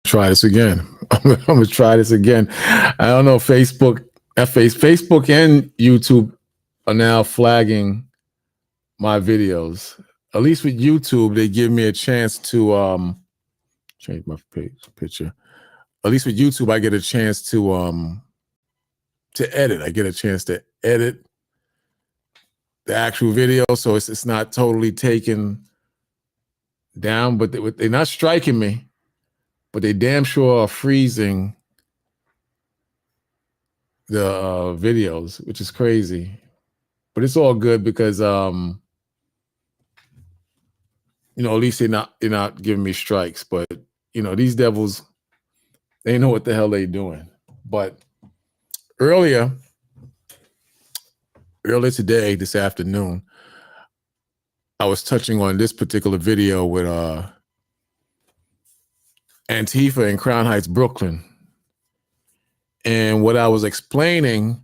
try this again. I'm gonna try this again. I don't know. Facebook and YouTube are now flagging my videos. At least with YouTube, they give me a chance to change my picture. At least with YouTube, I get a chance to edit. I get a chance to edit the actual video, so it's not totally taken down. But they're not striking me, but they damn sure are freezing the videos, which is crazy. But it's all good because you know, at least they're not giving me strikes. But you know, these devils, they know what the hell they're doing. But earlier today, this afternoon, I was touching on this particular video with Antifa in Crown Heights, Brooklyn. And what I was explaining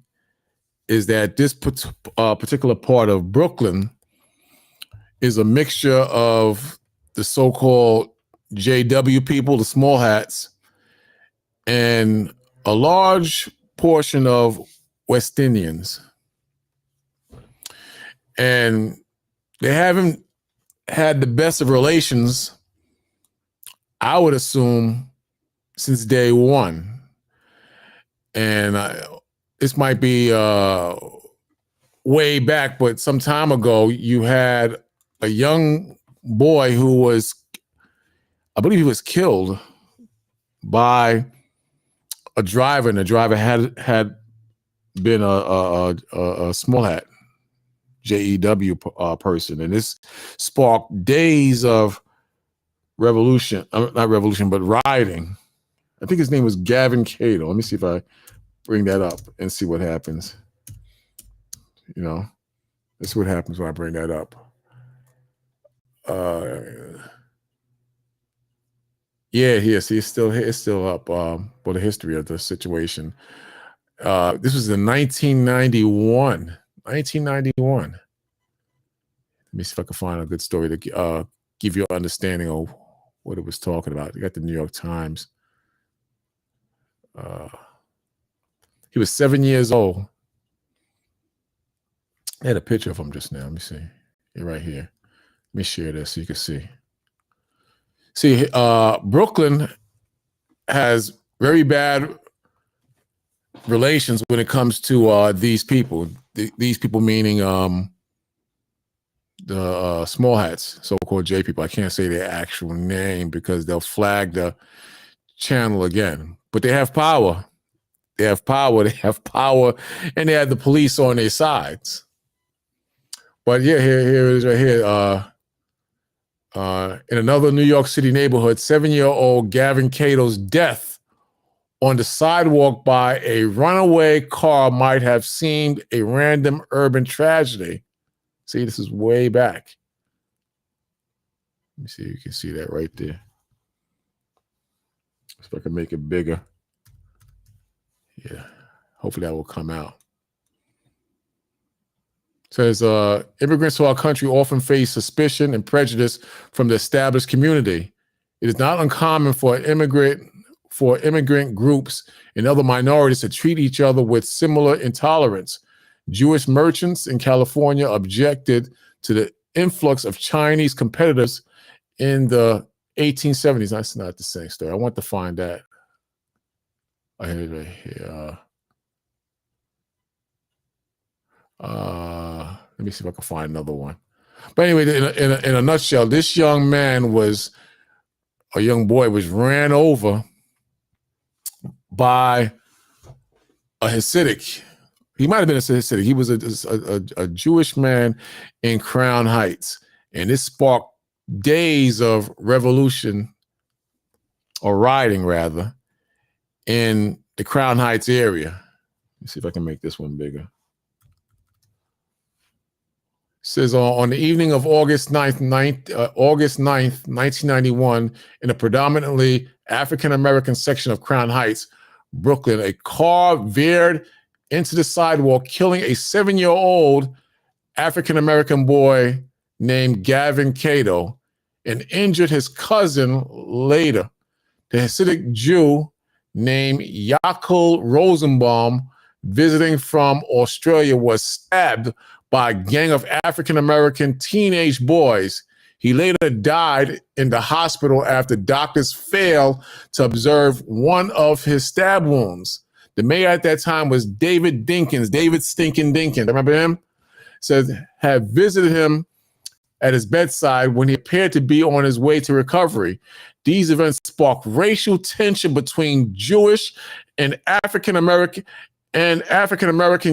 is that this particular part of Brooklyn is a mixture of the so-called JW people, the small hats, and a large portion of West Indians. And they haven't had the best of relations, I would assume, since day one. And this might be way back, but some time ago, you had a young boy who was, I believe he was killed by a driver, and the driver had been a small hat, JEW person. And this sparked days of revolution, not revolution, but rioting. I think his name was Gavin Cato. Let me see if I bring that up and see what happens. You know, this is what happens when I bring that up. Yeah, see, it's still up for the history of the situation. This was in 1991. 1991. Let me see if I can find a good story to give you an understanding of what it was talking about. You got the New York Times. He was 7 years old. I had a picture of him just now. Let me see. You're right here. Let me share this so you can see. See, Brooklyn has very bad relations when it comes to these people. These people meaning the small hats, so-called J people. I can't say their actual name because they'll flag the channel again. But they have power. They have power, and they have the police on their sides. But yeah, here it is right here. In another New York City neighborhood, 7-year-old Gavin Cato's death on the sidewalk by a runaway car might have seemed a random urban tragedy. See, this is way back. Let me see if you can see that right there. See if I can make it bigger. Yeah, hopefully that will come out. It says, immigrants to our country often face suspicion and prejudice from the established community. It is not uncommon for immigrant groups and other minorities to treat each other with similar intolerance. Jewish merchants in California objected to the influx of Chinese competitors in the 1870s. That's not the same story. I want to find that. I had it right here. Let me see if I can find another one. But anyway, in a nutshell, this young man was, a young boy was ran over by a Hasidic. He might have been a Hasidic. He was a Jewish man in Crown Heights. And this sparked days of revolution, or rioting rather, in the Crown Heights area. Let me see if I can make this one bigger. It says on the evening of August 9th, 1991, in a predominantly African-American section of Crown Heights, Brooklyn, a car veered into the sidewalk, killing a 7-year-old African-American boy named Gavin Cato and injured his cousin later. the Hasidic Jew named Yaakov Rosenbaum, visiting from Australia, was stabbed by a gang of African-American teenage boys. He later died in the hospital after doctors failed to observe one of his stab wounds. The mayor at that time was David Dinkins, David Stinkin' Dinkins. Remember him? Said had visited him at his bedside when he appeared to be on his way to recovery. These events sparked racial tension between Jewish and African-American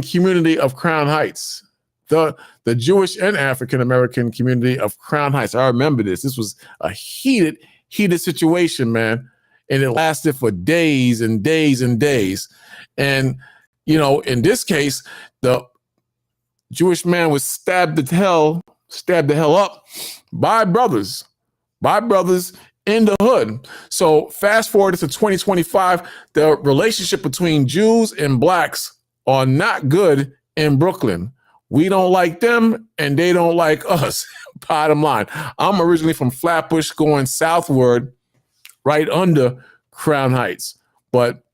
community of Crown Heights. The Jewish and African-American community of Crown Heights. I remember this. This was a heated situation, man. And it lasted for days and days and days. And, you know, in this case, the Jewish man was stabbed the hell up by brothers in the hood. So fast forward to 2025, the relationship between Jews and blacks are not good in Brooklyn. We don't like them and they don't like us. Bottom line. I'm originally from Flatbush going southward right under Crown Heights. But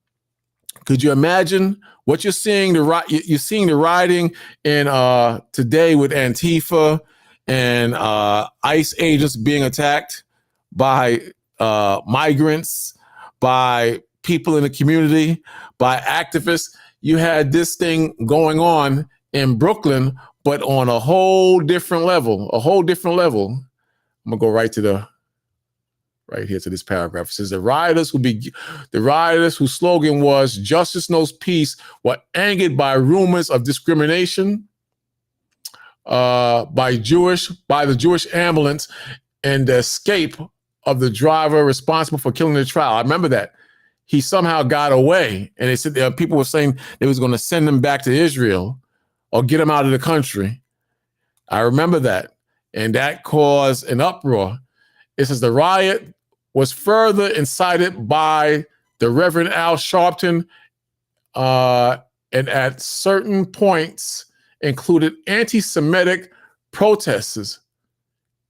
could you imagine what you're seeing? You're seeing the rioting in today with Antifa and ICE agents being attacked by migrants, by people in the community, by activists. You had this thing going on in Brooklyn, but on a whole different level. I'm gonna go right here to this paragraph. It says the rioters whose slogan was "Justice Knows Peace" were angered by rumors of discrimination by the Jewish ambulance and the escape of the driver responsible for killing the child. I remember that. He somehow got away, and they said people were saying they was going to send him back to Israel or get him out of the country. I remember that, and that caused an uproar. It says the riot was further incited by the Reverend Al Sharpton, and at certain points included anti-Semitic protesters.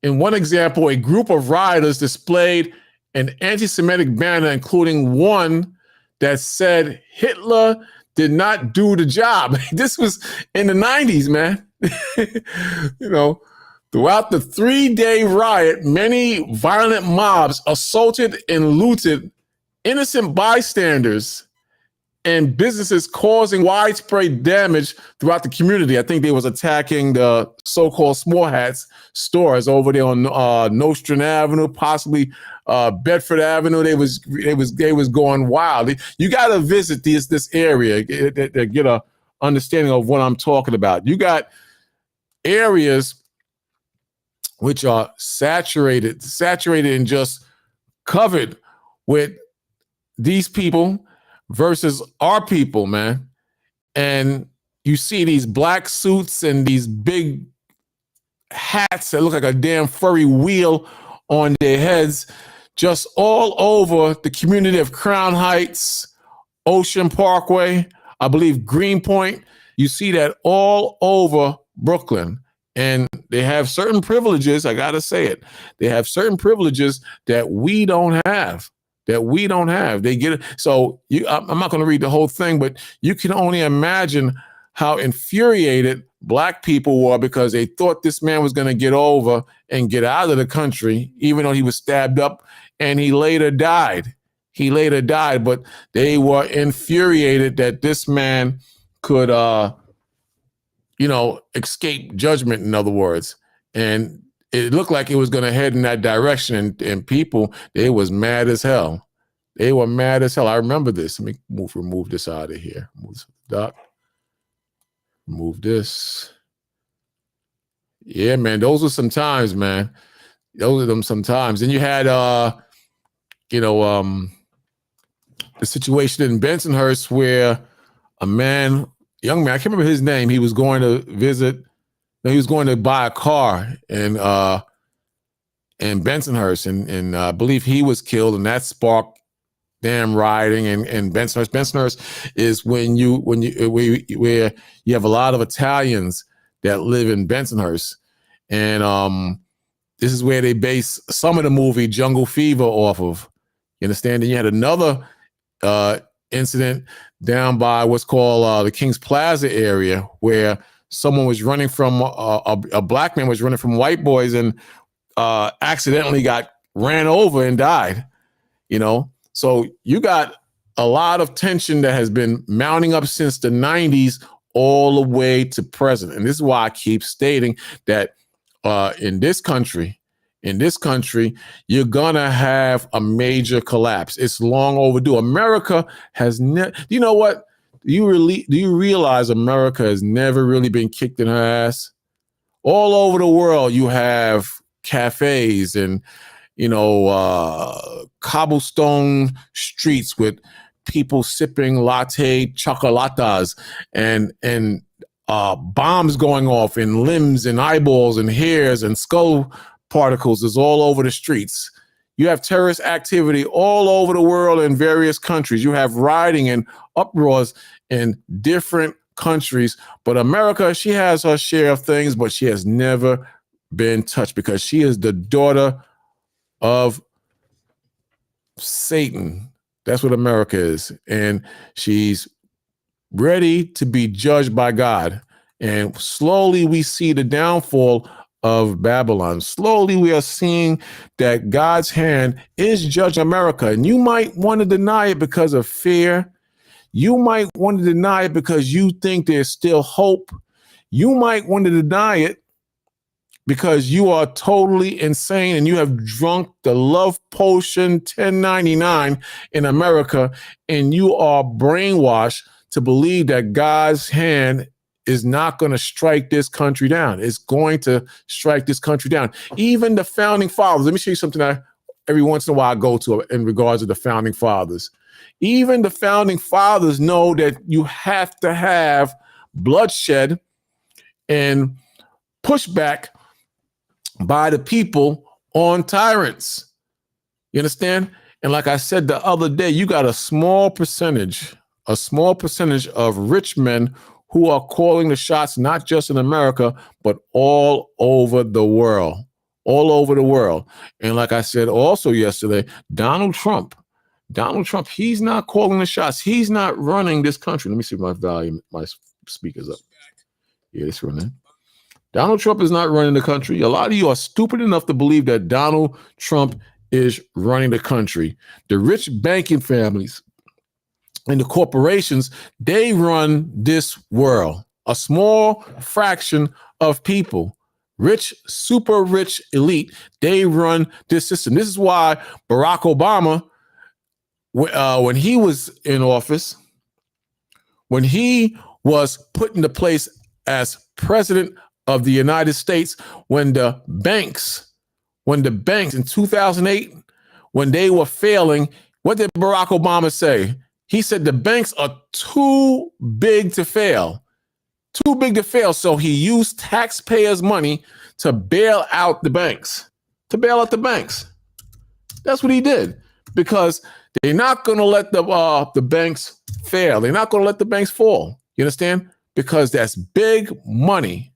In one example, a group of rioters displayed an anti-Semitic banner, including one that said Hitler did not do the job. This was in the 90s, man. You know, throughout the 3-day riot, many violent mobs assaulted and looted innocent bystanders and businesses, causing widespread damage throughout the community. I think they was attacking the so-called small hats stores over there on Nostrand Avenue, possibly Bedford Avenue. They was going wild. You got to visit this area to get a understanding of what I'm talking about. You got areas which are saturated and just covered with these people versus our people, man. And you see these black suits and these big hats that look like a damn furry wheel on their heads, just all over the community of Crown Heights, Ocean Parkway, I believe Greenpoint. You see that all over Brooklyn. And they have certain privileges, I gotta say it. They have certain privileges that we don't have. They get it. So I'm not going to read the whole thing, but you can only imagine how infuriated black people were because they thought this man was going to get over and get out of the country, even though he was stabbed up and he later died. But they were infuriated that this man could, escape judgment, in other words. And it looked like it was going to head in that direction, and people, they was mad as hell. They were mad as hell. I remember this. Let me remove this out of here. Remove this. Yeah, man, those were some times, man. Those are them sometimes. And you had, the situation in Bensonhurst where a young man, I can't remember his name. He was going to visit. No, he was going to buy a car in Bensonhurst, and I believe he was killed, and that sparked damn rioting in Bensonhurst. Bensonhurst is where you have a lot of Italians that live in Bensonhurst, and this is where they base some of the movie Jungle Fever off of. You understand? And you had another incident down by what's called the King's Plaza area, where someone was running from a black man was running from white boys and accidentally got ran over and died. You know, so you got a lot of tension that has been mounting up since the 90s all the way to present. And this is why I keep stating that in this country, you're gonna have a major collapse. It's long overdue. America has never, you know what? Do you realize America has never really been kicked in her ass? All over the world, you have cafes and, you know, cobblestone streets with people sipping latte chocolatas and bombs going off and limbs and eyeballs and hairs and skull particles is all over the streets. You have terrorist activity all over the world in various countries. You have rioting and uproars in different countries. But America, she has her share of things, but she has never been touched because she is the daughter of Satan. That's what America is. And she's ready to be judged by God. And slowly we see the downfall of Babylon. Slowly we are seeing that God's hand is judging America. And you might want to deny it because of fear. You might want to deny it because you think there's still hope. You might want to deny it because you are totally insane and you have drunk the love potion 1099 in America, and you are brainwashed to believe that God's hand is not going to strike this country down. It's going to strike this country down. Even the founding fathers, let me show you something that every once in a while I go to in regards to the founding fathers. Even the founding fathers know that you have to have bloodshed and pushback by the people on tyrants. You understand? And like I said the other day, you got a small percentage of rich men who are calling the shots, not just in America, but all over the world, And like I said also yesterday, Donald Trump, he's not calling the shots. He's not running this country. Let me see my volume, my speakers up. Yeah, it's running. Donald Trump is not running the country. A lot of you are stupid enough to believe that Donald Trump is running the country. The rich banking families and the corporations, they run this world. A small fraction of people, rich, super rich elite, they run this system. This is why Barack Obama, when he was in office, when he was put into place as president of the United States, when the banks in 2008, when they were failing, what did Barack Obama say? He said the banks are too big to fail. So he used taxpayers' money to bail out the banks. That's what he did, because they're not going to let the banks fail. They're not going to let the banks fall. You understand? Because that's big money.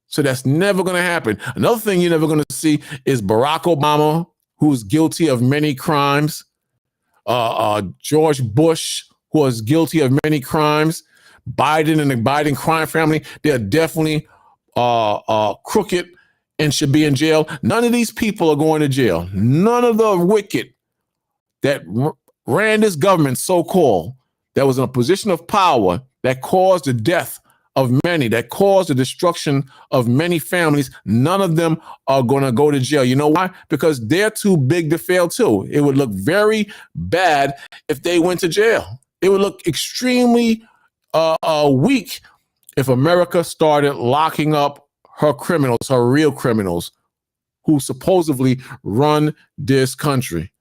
So that's never going to happen. Another thing you're never going to see is Barack Obama, who's guilty of many crimes. George Bush, who was guilty of many crimes. Biden and the Biden crime family, they're definitely crooked and should be in jail. None of these people are going to jail. None of the wicked that ran this government, so-called, that was in a position of power, that caused the death of many, that caused the destruction of many families, none of them are going to go to jail. You know why? Because they're too big to fail too. It would look very bad if they went to jail. It would look extremely weak if America started locking up her criminals, her real criminals, who supposedly run this country.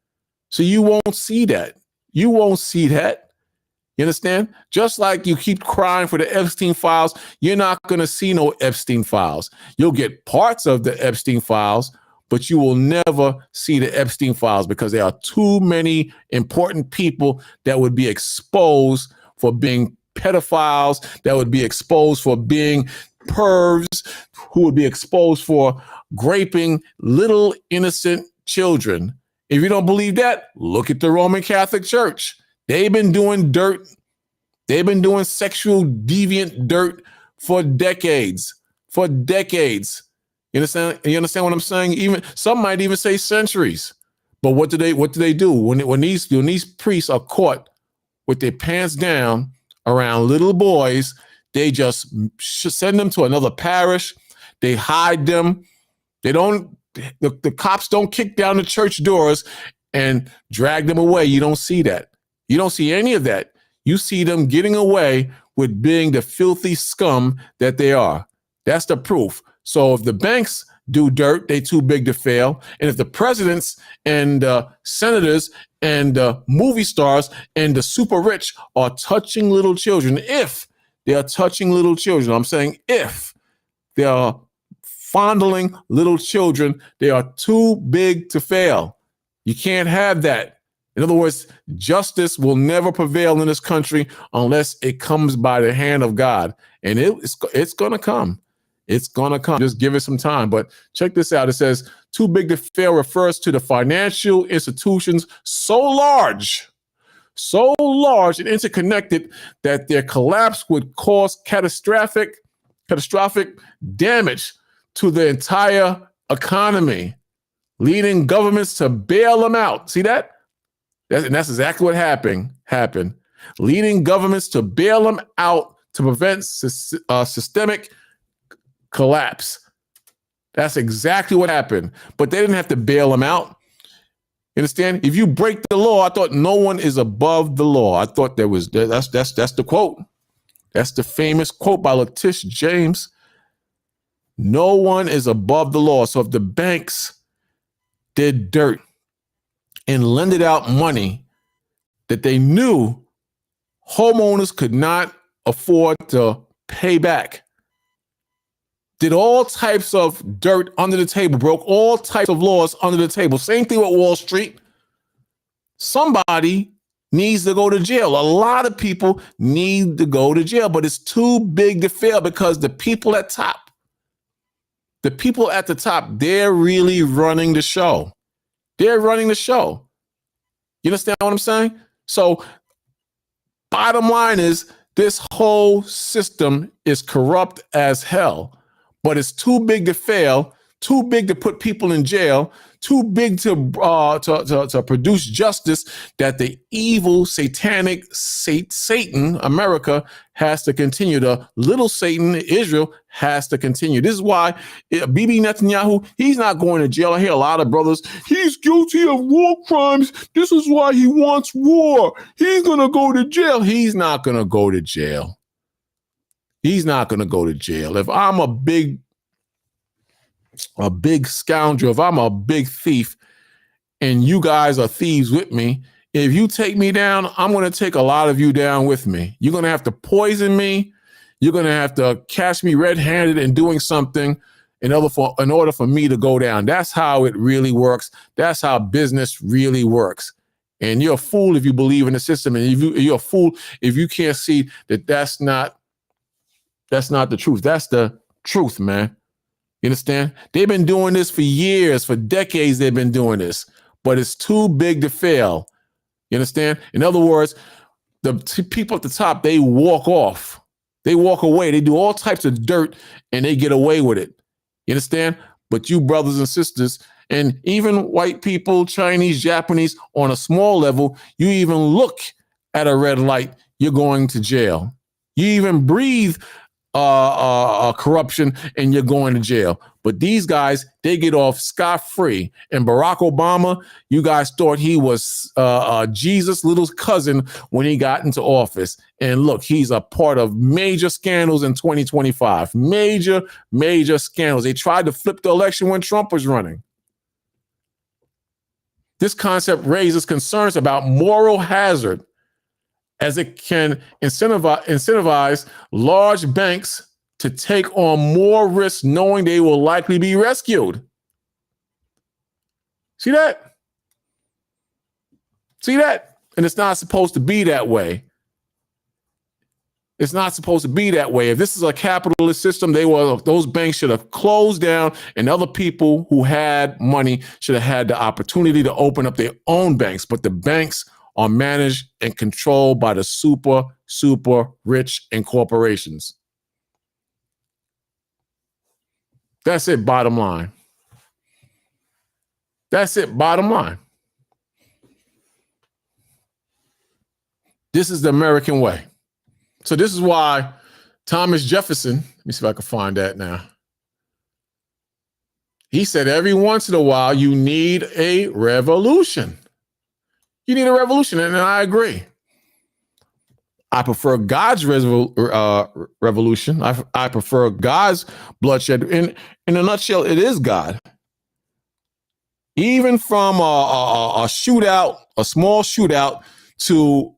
So you won't see that. You understand? Just like you keep crying for the Epstein files, you're not going to see no Epstein files. You'll get parts of the Epstein files, but you will never see the Epstein files because there are too many important people that would be exposed for being pedophiles, that would be exposed for being pervs, who would be exposed for raping little innocent children If you don't believe that, look at the Roman Catholic Church. They've been doing dirt. They've been doing sexual deviant dirt for decades. For decades. You understand? You understand what I'm saying? Even some might even say centuries. But what do they do when these priests are caught with their pants down around little boys? They just send them to another parish. They hide them. The cops don't kick down the church doors and drag them away. You don't see that. You don't see any of that. You see them getting away with being the filthy scum that they are. That's the proof. So if the banks do dirt, they too big to fail. And if the presidents and senators and movie stars and the super rich are touching little children, if they are touching little children, I'm saying if they are fondling little children, they are too big to fail. You can't have that. In other words, justice will never prevail in this country unless it comes by the hand of God. And it's going to come. It's going to come. Just give it some time. But check this out. It says, too big to fail refers to the financial institutions so large and interconnected that their collapse would cause catastrophic damage to the entire economy, leading governments to bail them out. See that? That's exactly what happened. Leading governments to bail them out to prevent systemic collapse. That's exactly what happened. But they didn't have to bail them out. You understand? If you break the law, I thought no one is above the law. I thought that's the quote. That's the famous quote by Letitia James. No one is above the law. So if the banks did dirt and lended out money that they knew homeowners could not afford to pay back, did all types of dirt under the table, broke all types of laws under the table. Same thing with Wall Street. Somebody needs to go to jail. A lot of people need to go to jail, but it's too big to fail because the people at the top, they're really running the show. They're running the show. You understand what I'm saying? So bottom line is this whole system is corrupt as hell. But it's too big to fail, too big to put people in jail, too big to produce justice that the evil, satanic Satan, America, has to continue. The little Satan, Israel, has to continue. This is why Bibi Netanyahu, he's not going to jail. I hear a lot of brothers, he's guilty of war crimes. This is why he wants war. He's going to go to jail. He's not going to go to jail. He's not going to go to jail. If I'm a big scoundrel, if I'm a big thief and you guys are thieves with me, if you take me down, I'm going to take a lot of you down with me. You're going to have to poison me. You're going to have to catch me red-handed and doing something in order for me to go down. That's how it really works. That's how business really works. And you're a fool if you believe in the system. And you're a fool if you can't see that that's not the truth. That's the truth, man. You understand? They've been doing this for years, for decades they've been doing this, but it's too big to fail. You understand? In other words, the people at the top, they walk off. They walk away. They do all types of dirt and they get away with it. You understand? But you brothers and sisters, and even white people, Chinese, Japanese, on a small level, you even look at a red light, you're going to jail. You even breathe corruption and you're going to jail. But these guys, they get off scot-free. And Barack Obama, you guys thought he was Jesus' little cousin when he got into office. And look, he's a part of major scandals in 2025. Major scandals. They tried to flip the election when Trump was running. This concept raises concerns about moral hazard, as it can incentivize large banks to take on more risks knowing they will likely be rescued. See that? See that? And it's not supposed to be that way. It's not supposed to be that way. If this is a capitalist system, those banks should have closed down, and other people who had money should have had the opportunity to open up their own banks. But the banks are managed and controlled by the super, super rich and corporations. That's it, bottom line. That's it, bottom line. This is the American way. So this is why Thomas Jefferson, let me see if I can find that now. He said every once in a while you need a revolution. You need a revolution, and I agree. I prefer God's revolution. I prefer God's bloodshed. In a nutshell, it is God. Even from a shootout, a small shootout, to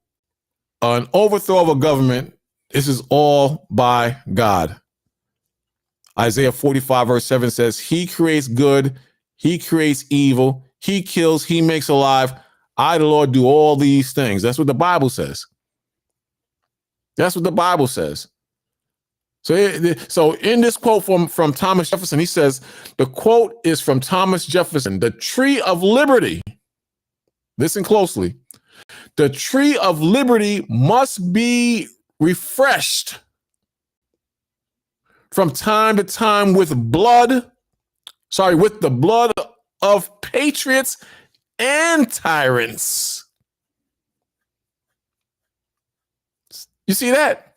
an overthrow of a government, this is all by God. Isaiah 45 verse 7 says, he creates good, he creates evil, he kills, he makes alive. I, the Lord, do all these things. That's what the Bible says. That's what the Bible says. So in this quote from Thomas Jefferson, he says, the quote is from Thomas Jefferson, the tree of liberty. Listen closely. The tree of liberty must be refreshed from time to time with the blood of patriots and tyrants. You see that?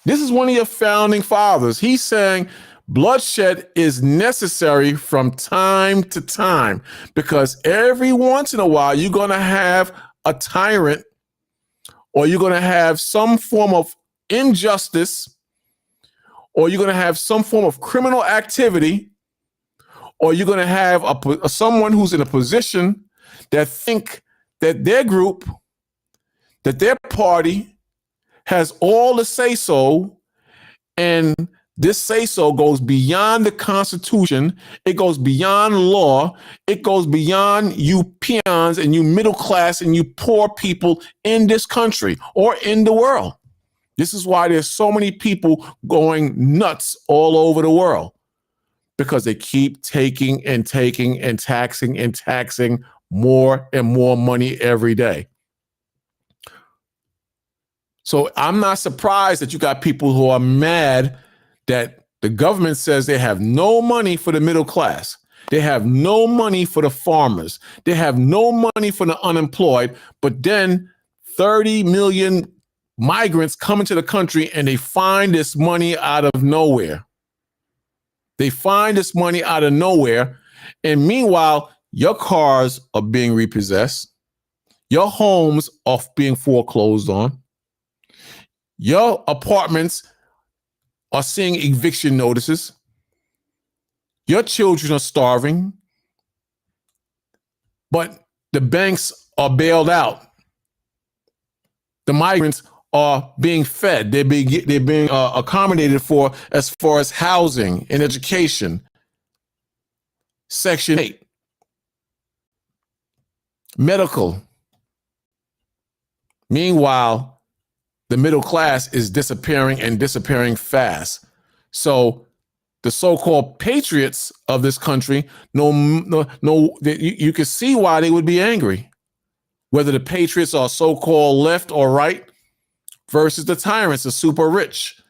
This is one of your founding fathers. He's saying bloodshed is necessary from time to time because every once in a while you're going to have a tyrant, or you're going to have some form of injustice, or you're going to have some form of criminal activity, or you're going to have someone who's in a position that think that their group, that their party has all the say-so, and this say-so goes beyond the Constitution. It goes beyond law. It goes beyond you peons and you middle class and you poor people in this country or in the world. This is why there's so many people going nuts all over the world, because they keep taking and taxing more and more money every day. So I'm not surprised that you got people who are mad that the government says they have no money for the middle class. They have no money for the farmers. They have no money for the unemployed. But then 30 million migrants come into the country and they find this money out of nowhere. They find this money out of nowhere. And meanwhile, your cars are being repossessed. Your homes are being foreclosed on. Your apartments are seeing eviction notices. Your children are starving. But the banks are bailed out. The migrants are being fed. They're being accommodated for as far as housing and education. Section 8. Medical. Meanwhile, the middle class is disappearing and disappearing fast. So the so-called patriots of this country, you can see why they would be angry. Whether the patriots are so-called left or right versus the tyrants, the super rich,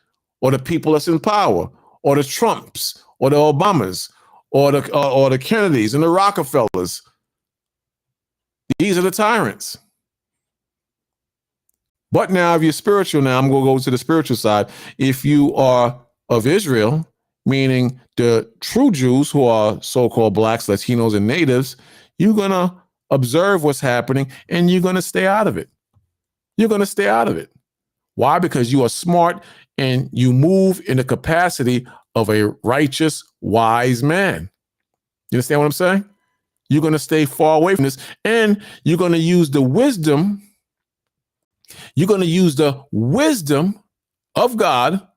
or the people that's in power, or the Trumps, or the Obamas, or the Kennedys and the Rockefellers. These are the tyrants. But now, if you're spiritual, now I'm going to go to the spiritual side. If you are of Israel, meaning the true Jews who are so-called blacks, Latinos, and natives, you're going to observe what's happening and you're going to stay out of it. You're going to stay out of it. Why? Because you are smart and you move in the capacity of a righteous, wise man. You understand what I'm saying? You're going to stay far away from this, and you're going to use the wisdom. You're going to use the wisdom of God,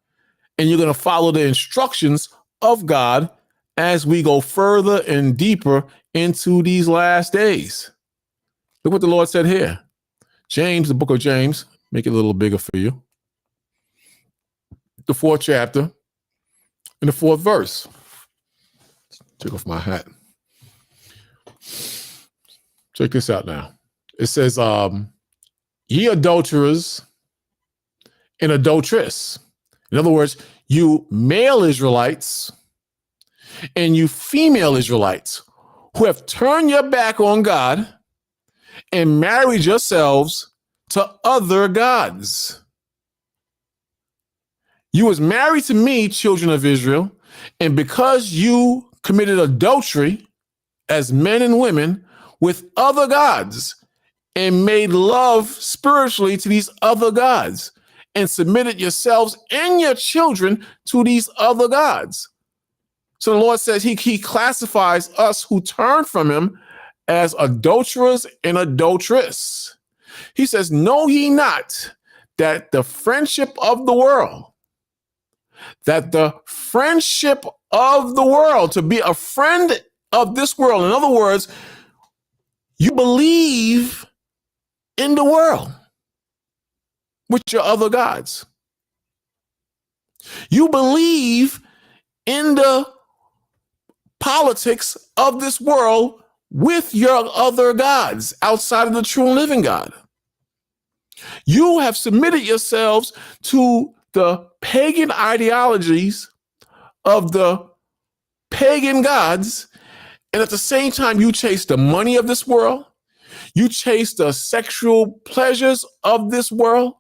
and you're going to follow the instructions of God as we go further and deeper into these last days. Look what the Lord said here. James, the book of James, make it a little bigger for you. the 4th chapter and the 4th verse. Take off my hat. Check this out now. It says, ye adulterers and adulteress. In other words, you male Israelites and you female Israelites who have turned your back on God and married yourselves to other gods. You was married to me, children of Israel, and because you committed adultery as men and women with other gods and made love spiritually to these other gods and submitted yourselves and your children to these other gods. So the Lord says he classifies us who turn from him as adulterers and adulteress. He says, know ye not that the friendship of the world, to be a friend of this world, in other words, you believe in the world with your other gods. You believe in the politics of this world with your other gods outside of the true and living God. You have submitted yourselves to the pagan ideologies of the pagan gods, and at the same time, you chase the money of this world. You chase the sexual pleasures of this world.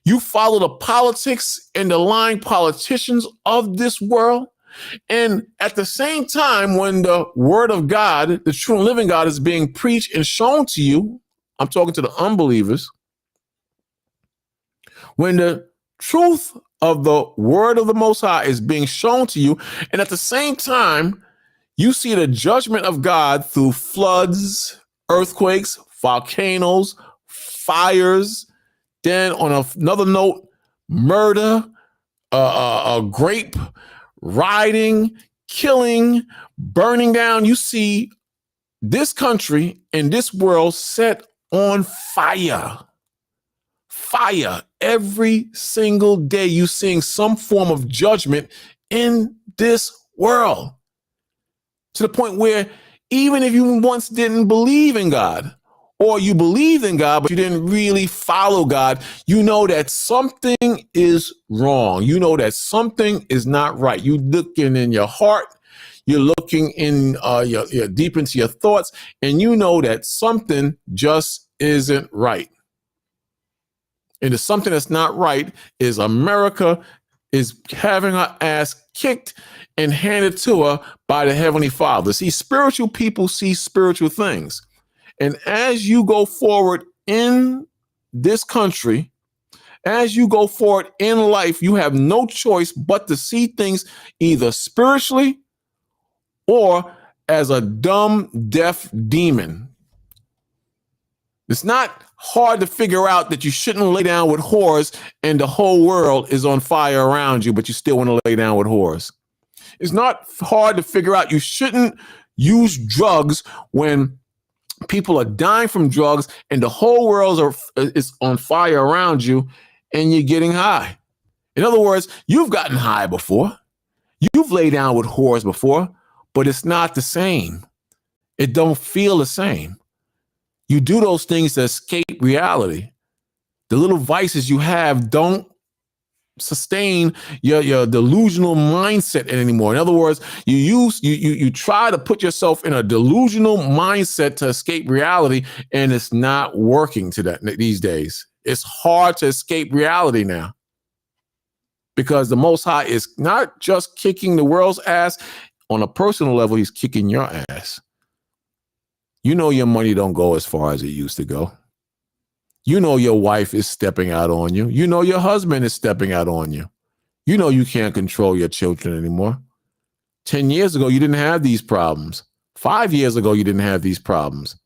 You follow the politics and the lying politicians of this world. And at the same time, when the word of God, the true and living God, is being preached and shown to you, I'm talking to the unbelievers, when the truth of the word of the Most High is being shown to you, and at the same time, you see the judgment of God through floods, earthquakes, volcanoes, fires, then on another note, murder, grape, rioting, killing, burning down. You see this country and this world set on fire. Fire. Every single day you're seeing some form of judgment in this world. To the point where even if you once didn't believe in God, or you believed in God, but you didn't really follow God, you know that something is wrong. You know that something is not right. You're looking in your heart, you're looking in your deep into your thoughts, and you know that something just isn't right. And the something that's not right is America is having her ass kicked and handed to her by the Heavenly Father. See, spiritual people see spiritual things. And as you go forward in this country, as you go forward in life, you have no choice but to see things either spiritually or as a dumb, deaf demon. It's not hard to figure out that you shouldn't lay down with whores and the whole world is on fire around you, but you still want to lay down with whores. It's not hard to figure out you shouldn't use drugs when people are dying from drugs and the whole world is on fire around you and you're getting high. In other words, you've gotten high before. You've laid down with whores before, but it's not the same. It don't feel the same. You do those things to escape reality. The little vices you have don't sustain your delusional mindset anymore. In other words, you try to put yourself in a delusional mindset to escape reality, and it's not working these days. It's hard to escape reality now because the Most High is not just kicking the world's ass. On a personal level, he's kicking your ass. You know your money don't go as far as it used to go. You know your wife is stepping out on you. You know your husband is stepping out on you. You know you can't control your children anymore. 10 years ago, you didn't have these problems. 5 years ago, you didn't have these problems.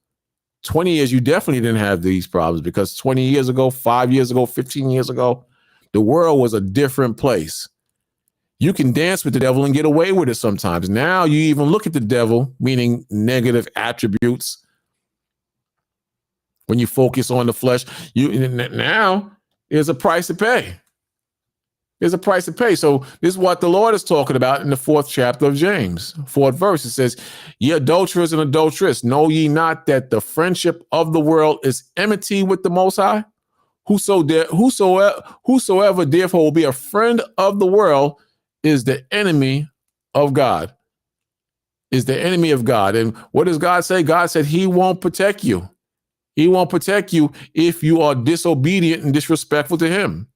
20 years, you definitely didn't have these problems because 20 years ago, 5 years ago, 15 years ago, the world was a different place. You can dance with the devil and get away with it sometimes. Now you even look at the devil, meaning negative attributes. When you focus on the flesh, now there's a price to pay. There's a price to pay. So this is what the Lord is talking about in the 4th chapter of James, 4th verse. It says, ye adulterers and adulteress, know ye not that the friendship of the world is enmity with the Most High? Whosoever therefore will be a friend of the world is the enemy of God. Is the enemy of God. And what does God say? God said he won't protect you. He won't protect you if you are disobedient and disrespectful to him.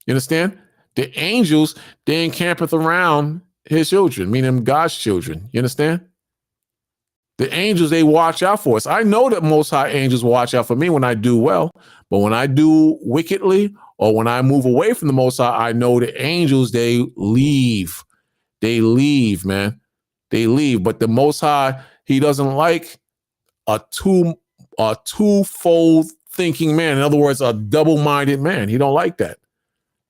You understand? The angels, they encampeth around his children, meaning God's children. You understand? The angels, they watch out for us. I know that Most High angels watch out for me when I do well, but when I do wickedly or when I move away from the Most High, I know the angels, they leave. They leave, man. They leave. But the Most High, he doesn't like a twofold thinking man. In other words, a double-minded man. He don't like that.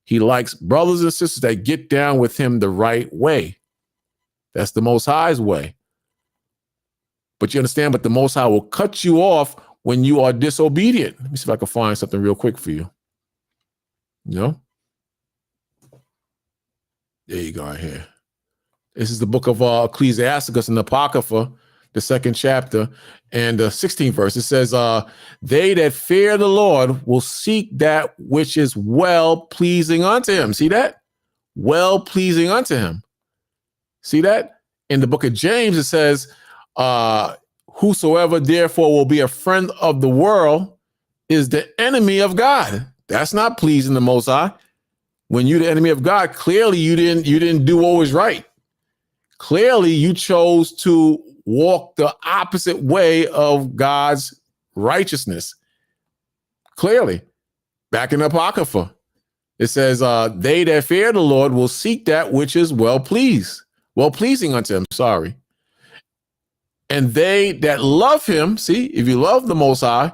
He likes brothers and sisters that get down with him the right way. That's the Most High's way. But you understand, but the Most High will cut you off when you are disobedient. Let me see if I can find something real quick for you. You know? There you go, right here. This is the book of Ecclesiasticus and the Apocrypha, the 2nd chapter and the 16th verse. It says, they that fear the Lord will seek that which is well pleasing unto him. See that? Well pleasing unto him. See that? In the book of James, it says, whosoever therefore will be a friend of the world is the enemy of God. That's not pleasing the Most High. When you're the enemy of God, clearly you didn't do what was right. Clearly you chose to walk the opposite way of God's righteousness. Clearly, back in the Apocrypha, it says, they that fear the Lord will seek that which is well pleasing unto him. Sorry. And they that love him, see, if you love the Most High,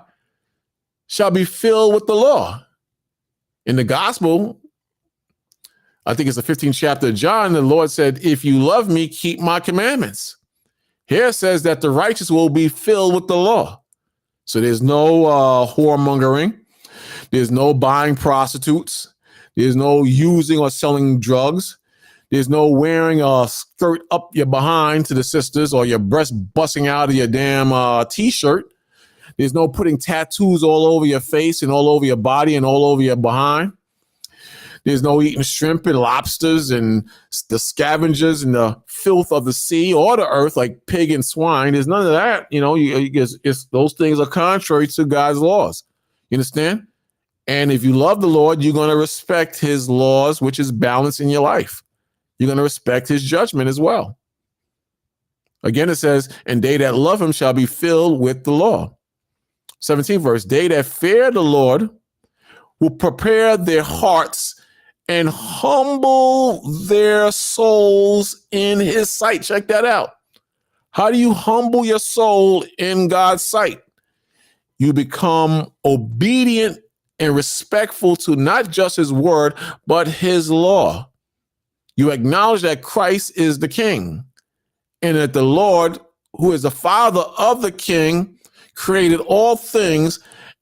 shall be filled with the law. In the gospel, I think it's the 15th chapter of John, the Lord said, if you love me, keep my commandments. Here it says that the righteous will be filled with the law. So there's no whoremongering. There's no buying prostitutes. There's no using or selling drugs. There's no wearing a skirt up your behind to the sisters or your breast busting out of your damn t-shirt. There's no putting tattoos all over your face and all over your body and all over your behind. There's no eating shrimp and lobsters and the scavengers and the filth of the sea or the earth like pig and swine. There's none of that. You know, those things are contrary to God's laws. You understand? And if you love the Lord, you're going to respect his laws, which is balance in your life. You're going to respect his judgment as well. Again, it says, and they that love him shall be filled with the law. 17th verse, they that fear the Lord will prepare their hearts and humble their souls in his sight. Check that out. How do you humble your soul in God's sight? You become obedient and respectful to not just his word, but his law. You acknowledge that Christ is the king and that the Lord, who is the father of the king, created all things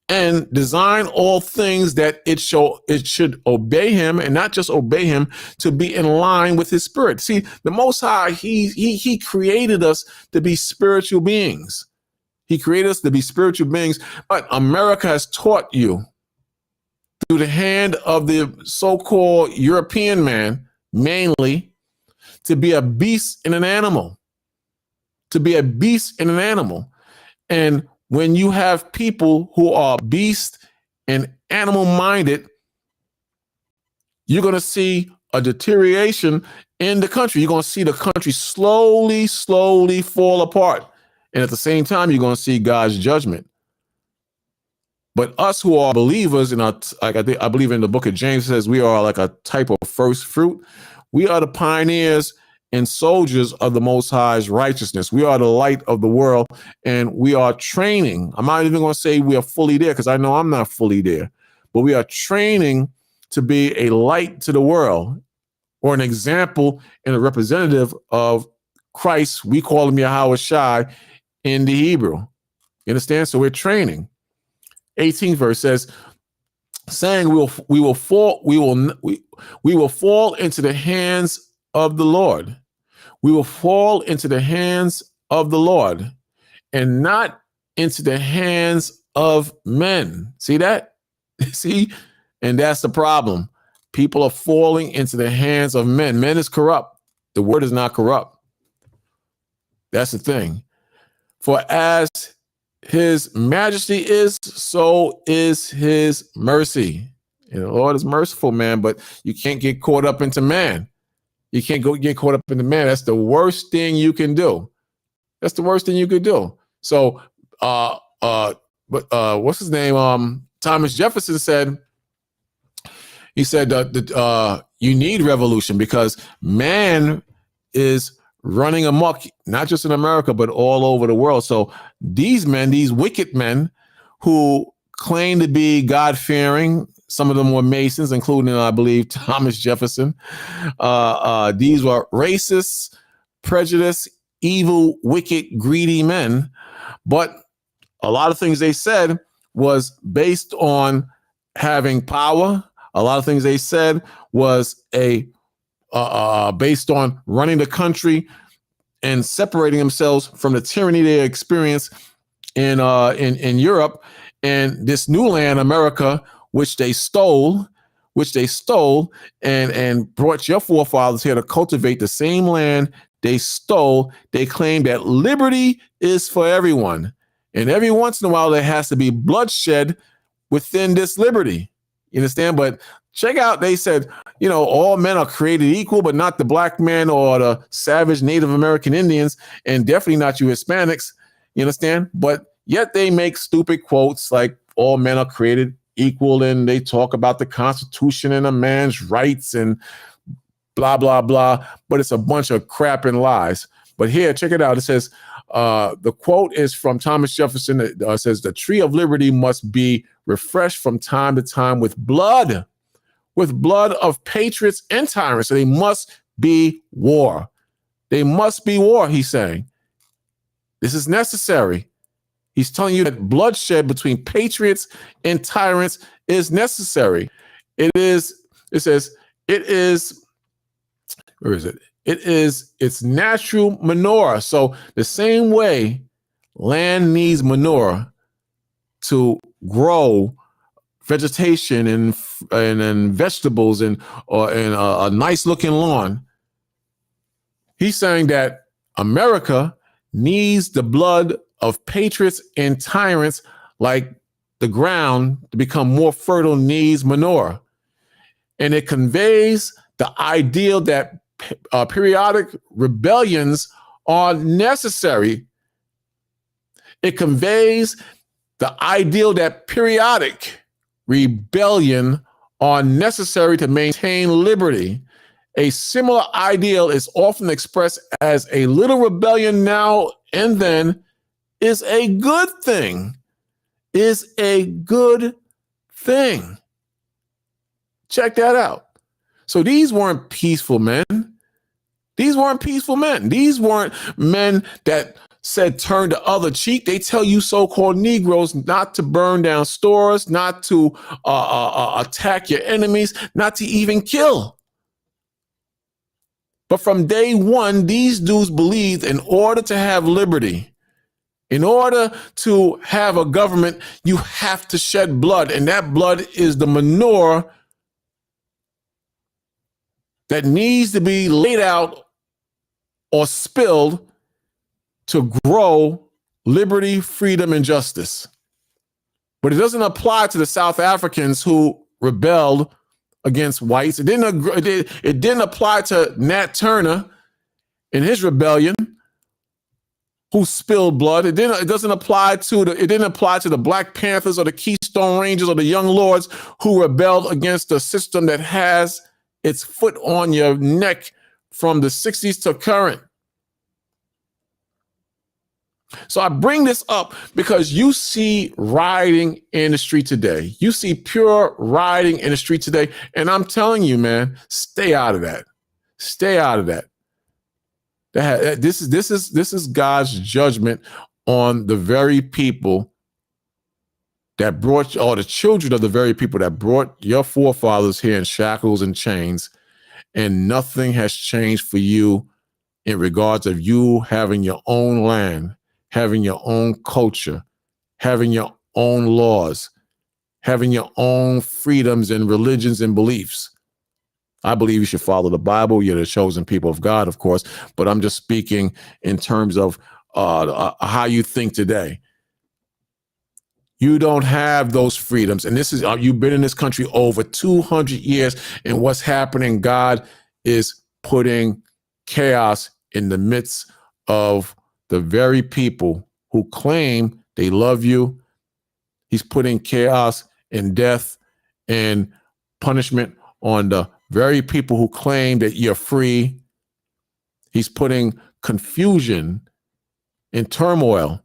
and designed all things that it should obey him, and not just obey him, to be in line with his spirit. See, the Most High, he created us to be spiritual beings. He created us to be spiritual beings, but America has taught you through the hand of the so-called European man, mainly, to be a beast and an animal. To be a beast and an animal. And when you have people who are beast and animal minded, you're going to see a deterioration in the country. You're going to see the country slowly fall apart. And at the same time, you're going to see God's judgment. But us who are believers, and I believe in the book of James says we are like a type of first fruit. We are the pioneers and soldiers of the Most High's righteousness. We are the light of the world, and we are training. I'm not even going to say we are fully there, because I know I'm not fully there, but we are training to be a light to the world, or an example and a representative of Christ. We call him Yahweh Shai in the Hebrew. You understand? So we're training. 18th verse says, saying we will fall into the hands of the Lord. We will fall into the hands of the Lord and not into the hands of men. See that? See? And that's the problem. People are falling into the hands of men. Men is corrupt. The word is not corrupt. That's the thing. For as his majesty is, so is his mercy. And the Lord is merciful, man, but you can't get caught up into man. You can't get caught up into man. That's the worst thing you can do. That's the worst thing you could do. So, what's his name? Thomas Jefferson said, he said that you need revolution because man is running amok, not just in America, but all over the world. So these men, these wicked men who claim to be God-fearing, some of them were Masons, including, I believe, Thomas Jefferson. These were racist, prejudiced, evil, wicked, greedy men. But a lot of things they said was based on having power. A lot of things they said was based on running the country and separating themselves from the tyranny they experienced in Europe and this new land, America, which they stole and brought your forefathers here to cultivate the same land they stole. They claim that liberty is for everyone. And every once in a while, there has to be bloodshed within this liberty. You understand? But check out, they said, all men are created equal, but not the black man or the savage Native American Indians, and definitely not you Hispanics. You understand? But yet they make stupid quotes like all men are created equal, and they talk about the Constitution and a man's rights and blah, blah, blah. But it's a bunch of crap and lies. But here, check it out. It says, the quote is from Thomas Jefferson. It says, the tree of liberty must be refreshed from time to time with blood of patriots and tyrants. So they must be war. They must be war, he's saying. This is necessary. He's telling you that bloodshed between patriots and tyrants is necessary. It's natural manure. So the same way land needs manure to grow vegetation and vegetables and a nice looking lawn. He's saying that America needs the blood of patriots and tyrants, like the ground to become more fertile needs manure. And it conveys the ideal that periodic rebellions are necessary. It conveys the ideal that periodic rebellion are necessary to maintain liberty. A similar ideal is often expressed as a little rebellion now and then is a good thing. Check that out. So these weren't peaceful men. These weren't men that said turn the other cheek. They tell you so-called Negroes not to burn down stores, not to attack your enemies, not to even kill. But from day one, these dudes believed in order to have liberty, in order to have a government, you have to shed blood. And that blood is the manure that needs to be laid out or spilled to grow liberty, freedom, and justice. But it doesn't apply to the South Africans who rebelled against whites. It didn't apply to Nat Turner in his rebellion, who spilled blood. It didn't apply to the Black Panthers or the Keystone Rangers or the Young Lords who rebelled against the system that has its foot on your neck from the 60s to current. So I bring this up because you see rioting in the street today. You see pure rioting in the street today. And I'm telling you, man, stay out of that. Stay out of that. This is God's judgment on the very people that brought, or the children of the very people that brought your forefathers here in shackles and chains, and nothing has changed for you in regards of you having your own land, having your own culture, having your own laws, having your own freedoms and religions and beliefs. I believe you should follow the Bible. You're the chosen people of God, of course, but I'm just speaking in terms of how you think today. You don't have those freedoms. And this is, you've been in this country over 200 years, and what's happening, God is putting chaos in the midst of the very people who claim they love you. He's putting chaos and death and punishment on the very people who claim that you're free. He's putting confusion and turmoil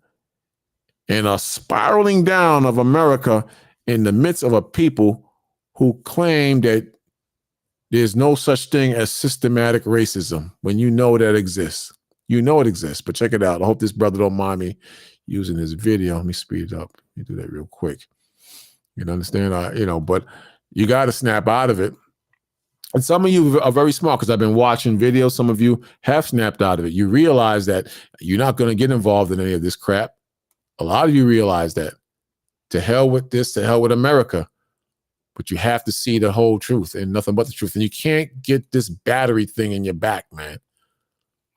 and a spiraling down of America in the midst of a people who claim that there's no such thing as systematic racism, when you know that exists. You know it exists, but check it out. I hope this brother don't mind me using this video. Let me speed it up. Let me do that real quick. You understand? But you got to snap out of it. And some of you are very smart, because I've been watching videos. Some of you have snapped out of it. You realize that you're not going to get involved in any of this crap. A lot of you realize that. To hell with this, to hell with America. But you have to see the whole truth and nothing but the truth. And you can't get this battery thing in your back, man.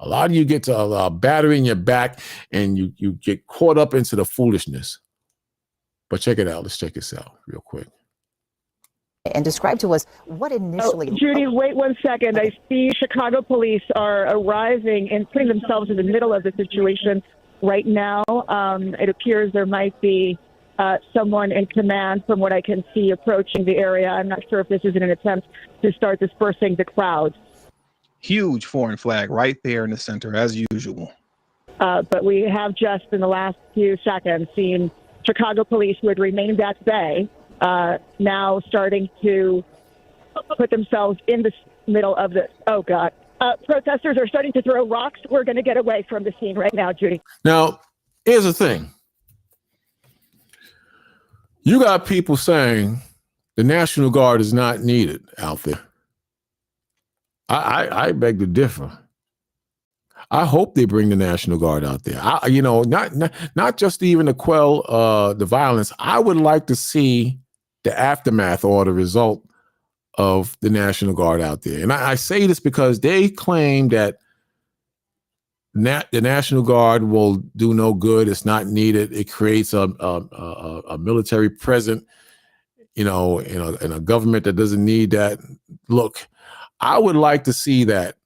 A lot of you get to a battery in your back, and you get caught up into the foolishness. But check it out. Let's check this out real quick. And describe to us what initially... Judy, wait 1 second. I see Chicago police are arriving and putting themselves in the middle of the situation right now. It appears there might be someone in command, from what I can see, approaching the area. I'm not sure if this is in an attempt to start dispersing the crowd. Huge foreign flag right there in the center, as usual. But we have just in the last few seconds seen Chicago police, who had remained at bay, now starting to put themselves in the middle of the, oh God. Protesters are starting to throw rocks. We're going to get away from the scene right now, Judy. Now, here's the thing. You got people saying the National Guard is not needed out there. I beg to differ. I hope they bring the National Guard out there. Not just even to quell the violence. I would like to see the aftermath or the result of the National Guard out there. And I say this because they claim that the National Guard will do no good. It's not needed. It creates a military presence, in a government that doesn't need that. Look, I would like to see that.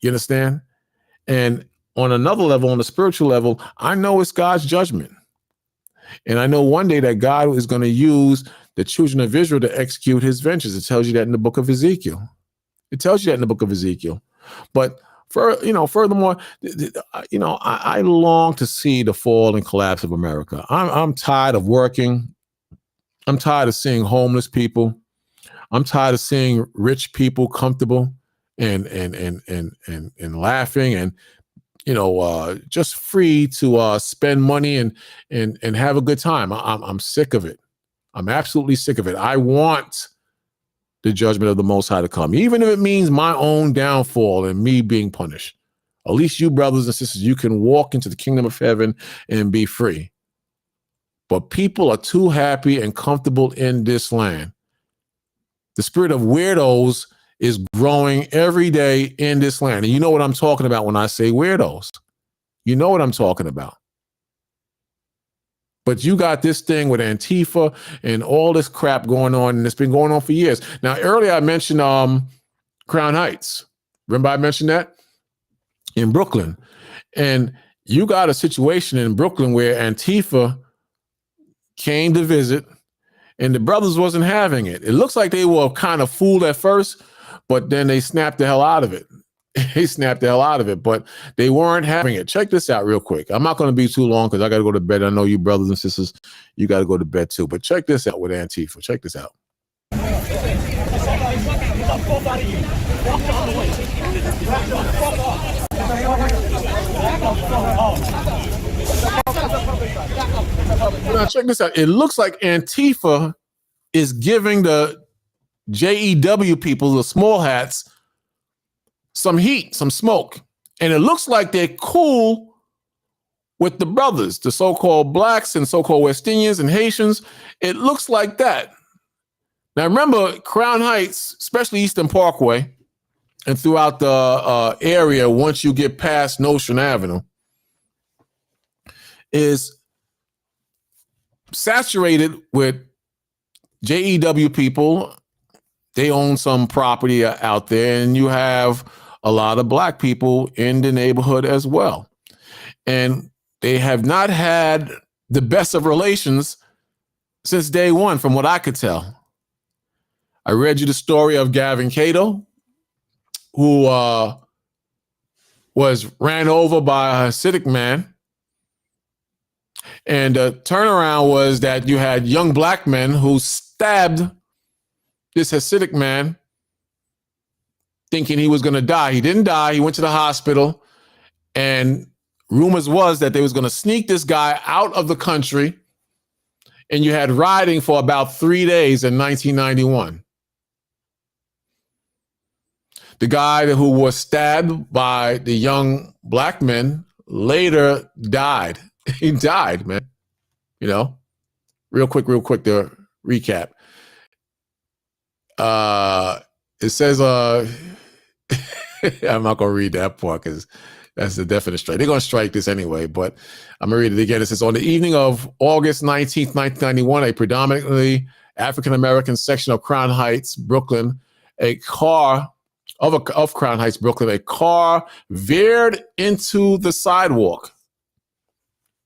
You understand? And on another level, on the spiritual level, I know it's God's judgment. And I know one day that God is going to use the children of Israel to execute his vengeance. It tells you that in the book of Ezekiel. It tells you that in the book of Ezekiel. But furthermore, I long to see the fall and collapse of America. I'm tired of working. I'm tired of seeing homeless people. I'm tired of seeing rich people comfortable and laughing and just free to spend money and have a good time. I'm sick of it. I'm absolutely sick of it. I want the judgment of the Most High to come, even if it means my own downfall and me being punished. At least you, brothers and sisters, you can walk into the kingdom of heaven and be free. But people are too happy and comfortable in this land. The spirit of weirdos is growing every day in this land. And you know what I'm talking about when I say weirdos. You know what I'm talking about. But you got this thing with Antifa and all this crap going on, and it's been going on for years. Now, earlier I mentioned Crown Heights. Remember I mentioned that? In Brooklyn. And you got a situation in Brooklyn where Antifa came to visit, and the brothers wasn't having it. It looks like they were kind of fooled at first, but then they snapped the hell out of it. They snapped the hell out of it, but they weren't having it. Check this out real quick. I'm not going to be too long because I got to go to bed. I know you brothers and sisters, you got to go to bed too. But check this out with Antifa. Check this out. Now check this out. It looks like Antifa is giving the JEW people, the small hats, some heat, some smoke. And it looks like they're cool with the brothers, the so-called blacks and so-called West Indians and Haitians. It looks like that. Now remember, Crown Heights, especially Eastern Parkway, and throughout the area, once you get past Nostrand Avenue, is saturated with JEW people. They own some property out there, and you have a lot of black people in the neighborhood as well. And they have not had the best of relations since day one, from what I could tell. I read you the story of Gavin Cato, who was ran over by a Hasidic man. And the turnaround was that you had young black men who stabbed this Hasidic man thinking he was going to die. He didn't die. He went to the hospital, and rumors was that they was going to sneak this guy out of the country. And you had rioting for about 3 days in 1991. The guy who was stabbed by the young black men later died. He died, man. You know, real quick, the recap. It says, I'm not going to read that part because that's the definite strike. They're going to strike this anyway, but I'm going to read it again. It says, on the evening of August 19th, 1991, a predominantly African-American section of Crown Heights, Brooklyn, a car veered into the sidewalk.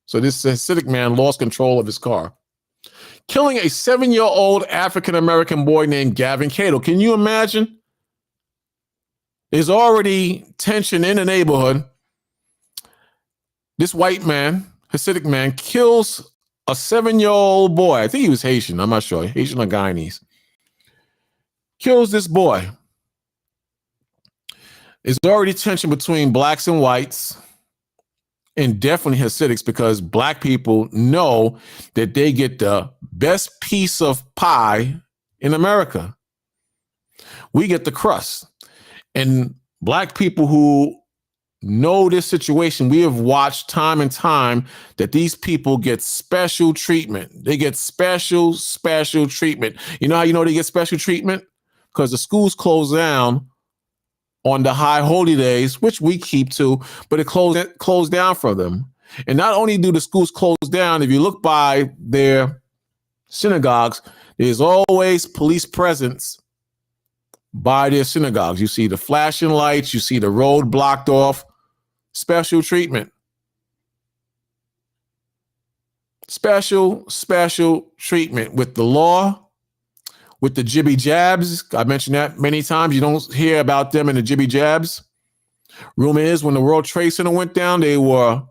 So this Hasidic man lost control of his car, killing a 7-year-old African-American boy named Gavin Cato. Can you imagine? There's already tension in the neighborhood. This white man, Hasidic man, kills a 7-year-old boy. I think he was Haitian. I'm not sure. Haitian or Guyanese. Kills this boy. There's already tension between blacks and whites, and definitely Hasidics, because black people know that they get the best piece of pie in America. We get the crust. And black people who know this situation, we have watched time and time that these people get special treatment. They get special treatment. You know how you know they get special treatment? Because the schools close down on the high holy days, which we keep too, but it closed down for them. And not only do the schools close down, if you look by their synagogues, there's always police presence by their synagogues. You see the flashing lights, you see the road blocked off. Special treatment. Special treatment with the law, with the jibby jabs. I mentioned that many times. You don't hear about them in the jibby jabs. Rumor is when the World Trade Center went down, they were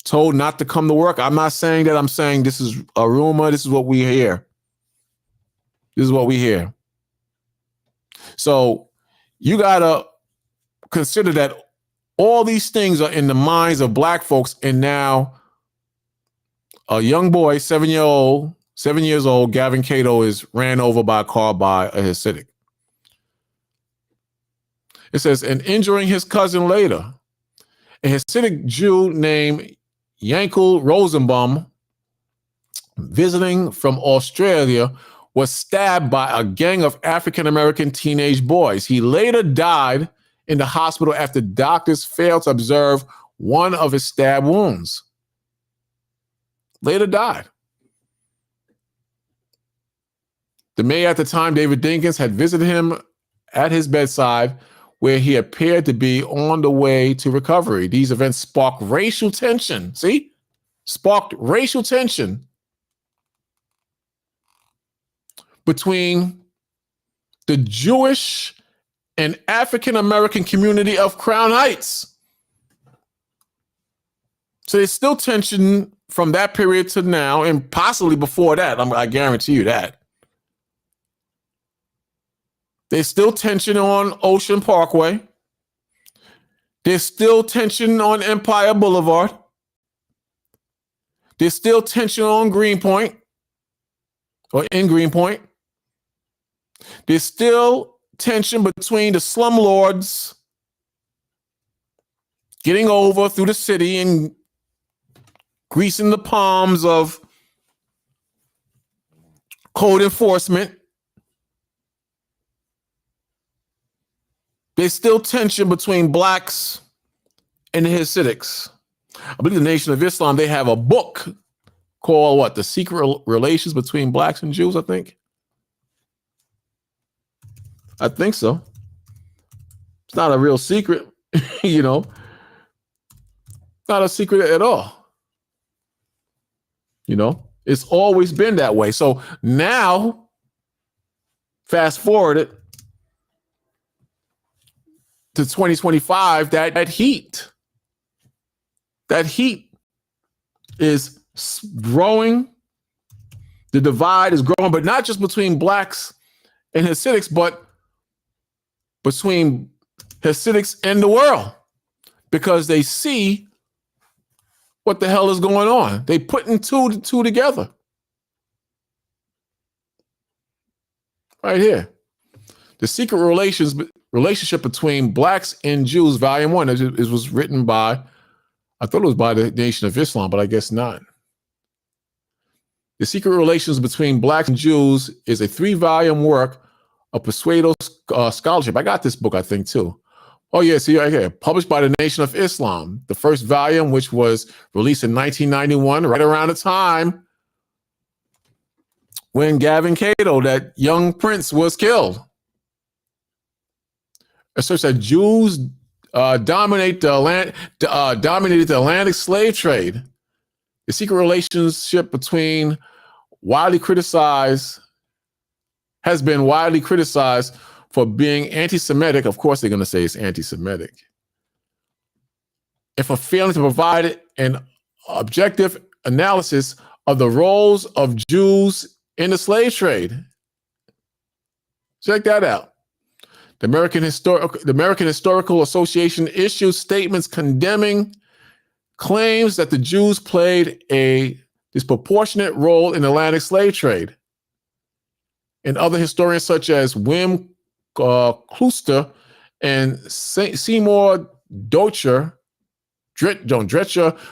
told not to come to work. I'm not saying that. I'm saying this is a rumor. This is what we hear. This is what we hear. So you got to consider that all these things are in the minds of black folks. And now a young boy, 7 years old, Gavin Cato, is ran over by a car by a Hasidic. It says, and injuring his cousin later, a Hasidic Jew named Yankel Rosenbaum, visiting from Australia, was stabbed by a gang of African-American teenage boys. He later died in the hospital after doctors failed to observe one of his stab wounds. Later died. The mayor at the time, David Dinkins, had visited him at his bedside, where he appeared to be on the way to recovery. These events sparked racial tension. See? Sparked racial tension between the Jewish and African-American community of Crown Heights. So there's still tension from that period to now, and possibly before that. I guarantee you that. There's still tension on Ocean Parkway. There's still tension on Empire Boulevard. There's still tension on Greenpoint or in Greenpoint. There's still tension between the slumlords getting over through the city and greasing the palms of code enforcement. There's still tension between blacks and the Hasidics. I believe the Nation of Islam, they have a book called what? The Secret Relations Between Blacks and Jews, I think. I think so. It's not a real secret, you know. Not a secret at all. You know, it's always been that way. So now, fast forward it to 2025, that heat is growing. The divide is growing, but not just between blacks and Hasidics, but between Hasidics and the world, because they see what the hell is going on. They putting two together. Right here. The Secret Relationship Between Blacks and Jews, Volume 1. It was written by, I thought it was by the Nation of Islam, but I guess not. The Secret Relations Between Blacks and Jews is a 3-volume work of persuasive scholarship. I got this book, I think, too. Oh, yeah, see right here. Published by the Nation of Islam. The first volume, which was released in 1991, right around the time when Gavin Cato, that young prince, was killed. Asserts that Jews dominated the Atlantic slave trade. The secret relationship has been widely criticized for being anti-Semitic. Of course, they're going to say it's anti-Semitic. And for failing to provide an objective analysis of the roles of Jews in the slave trade. Check that out. The American Historical Association issued statements condemning claims that the Jews played a disproportionate role in the Atlantic slave trade. And other historians such as Wim Kluster and Seymour Dretcher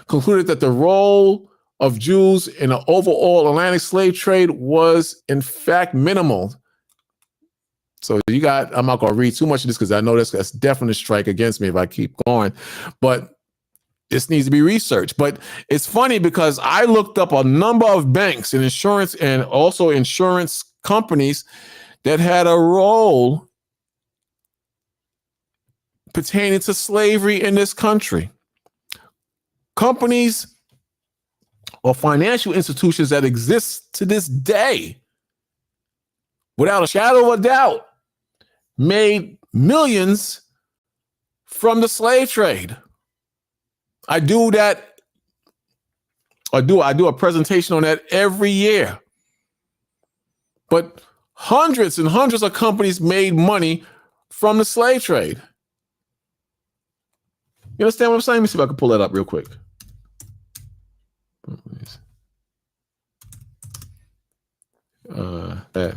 concluded that the role of Jews in the overall Atlantic slave trade was in fact minimal. So I'm not going to read too much of this because I know that's definitely a strike against me if I keep going, but this needs to be researched. But it's funny because I looked up a number of banks and insurance and also insurance companies that had a role pertaining to slavery in this country. Companies or financial institutions that exist to this day, without a shadow of a doubt, made millions from the slave trade. I do a presentation on that every year. But hundreds and hundreds of companies made money from the slave trade. You understand what I'm saying? Let me see if I can pull that up real quick. That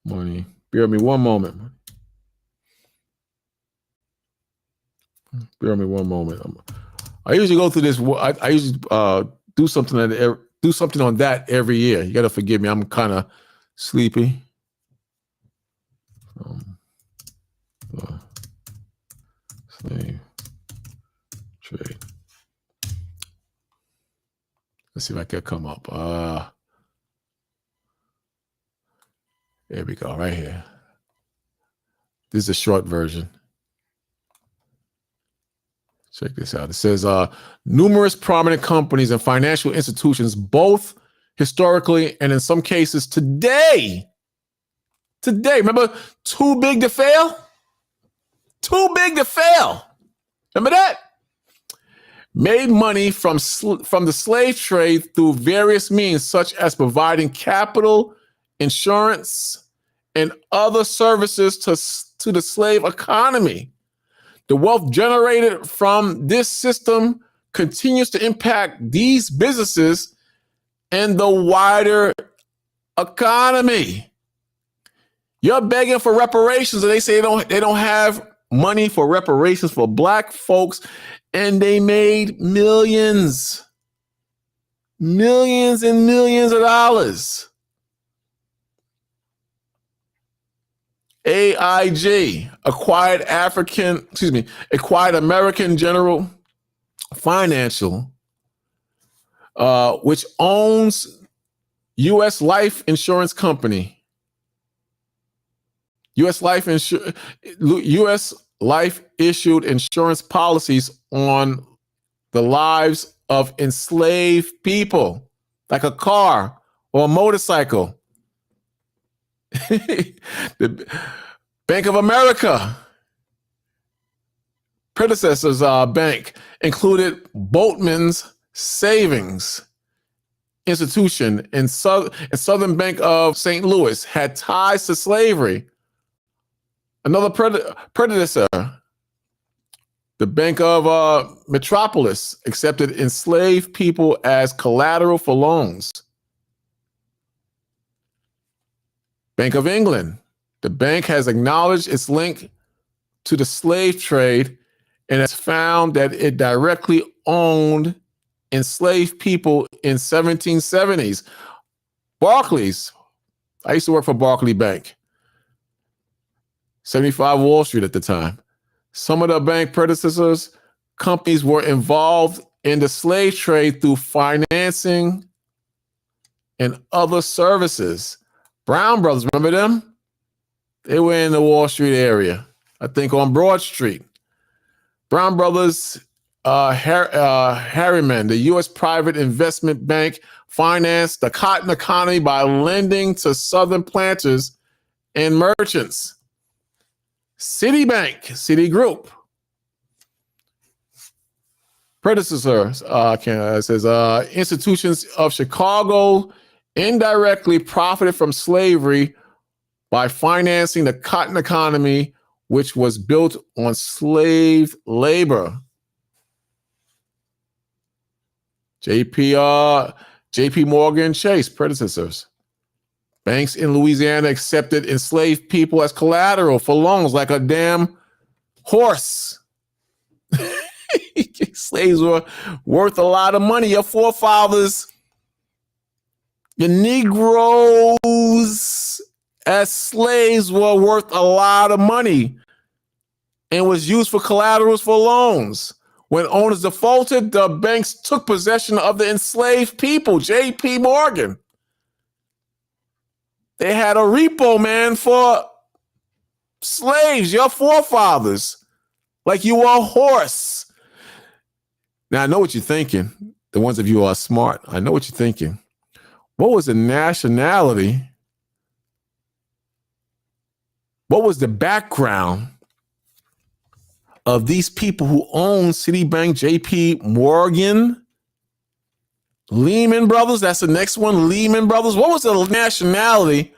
money. Bear with me one moment. I usually go through this. I usually do something on that every year. You got to forgive me. I'm kind of sleepy. Slave trade. Let's see if I can come up. There we go, right here. This is a short version. Check this out. It says, numerous prominent companies and financial institutions, both historically and in some cases today, remember, too big to fail? Too big to fail. Remember that? Made money from the slave trade through various means, such as providing capital, insurance, and other services to the slave economy. The wealth generated from this system continues to impact these businesses and the wider economy. You're begging for reparations, and they say they don't have money for reparations for black folks, and they made millions and millions of dollars. AIG acquired American General Financial, which owns U.S. Life Insurance Company. U.S. Life issued insurance policies on the lives of enslaved people, like a car or a motorcycle. The Bank of America, predecessor's bank, included Boatman's Savings Institution and Southern Bank of St. Louis, had ties to slavery. Another predecessor, the Bank of Metropolis, accepted enslaved people as collateral for loans. Bank of England, the bank has acknowledged its link to the slave trade and has found that it directly owned enslaved people in 1770s. Barclays, I used to work for Barclays Bank. 75 Wall Street at the time. Some of the bank predecessors companies were involved in the slave trade through financing and other services. Brown Brothers, remember them? They were in the Wall Street area, I think on Broad Street. Brown Brothers, Harriman, the U.S. private investment bank, financed the cotton economy by lending to Southern planters and merchants. Citigroup, predecessor, says institutions of Chicago indirectly profited from slavery by financing the cotton economy, which was built on slave labor. JP Morgan Chase, predecessors. Banks in Louisiana accepted enslaved people as collateral for loans like a damn horse. Slaves were worth a lot of money. Your forefathers, your Negroes as slaves were worth a lot of money and was used for collaterals for loans. When owners defaulted, the banks took possession of the enslaved people. JP Morgan. They had a repo, man, for slaves, your forefathers, like you were a horse. Now, I know what you're thinking. The ones of you who are smart, I know what you're thinking. What was the nationality? What was the background of these people who owned Citibank, JP Morgan, Lehman Brothers? That's the next one, Lehman Brothers. What was the nationality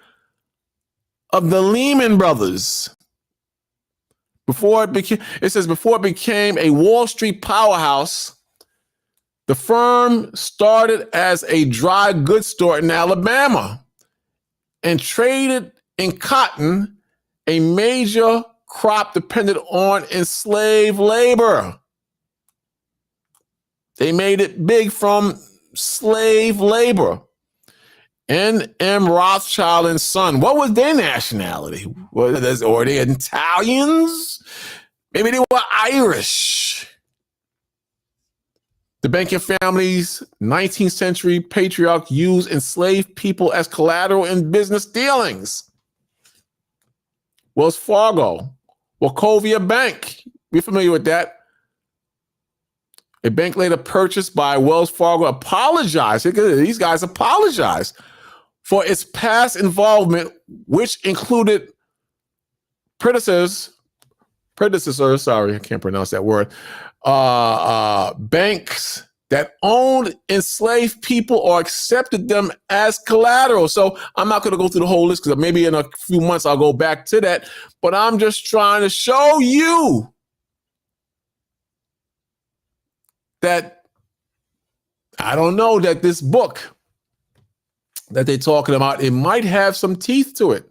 of the Lehman Brothers? Before it became a Wall Street powerhouse, the firm started as a dry goods store in Alabama and traded in cotton, a major crop dependent on enslaved labor. They made it big from slave labor. N.M. Rothschild and Son. What was their nationality? Were they Italians? Maybe they were Irish. The banking family's 19th century patriarch used enslaved people as collateral in business dealings. Wells Fargo, Wachovia Bank. We're familiar with that. A bank later purchased by Wells Fargo apologized. These guys apologized for its past involvement, which included predecessors, sorry, I can't pronounce that word, banks that owned enslaved people or accepted them as collateral. So I'm not going to go through the whole list because maybe in a few months I'll go back to that. But I'm just trying to show you that I don't know that this book that they're talking about, it might have some teeth to it.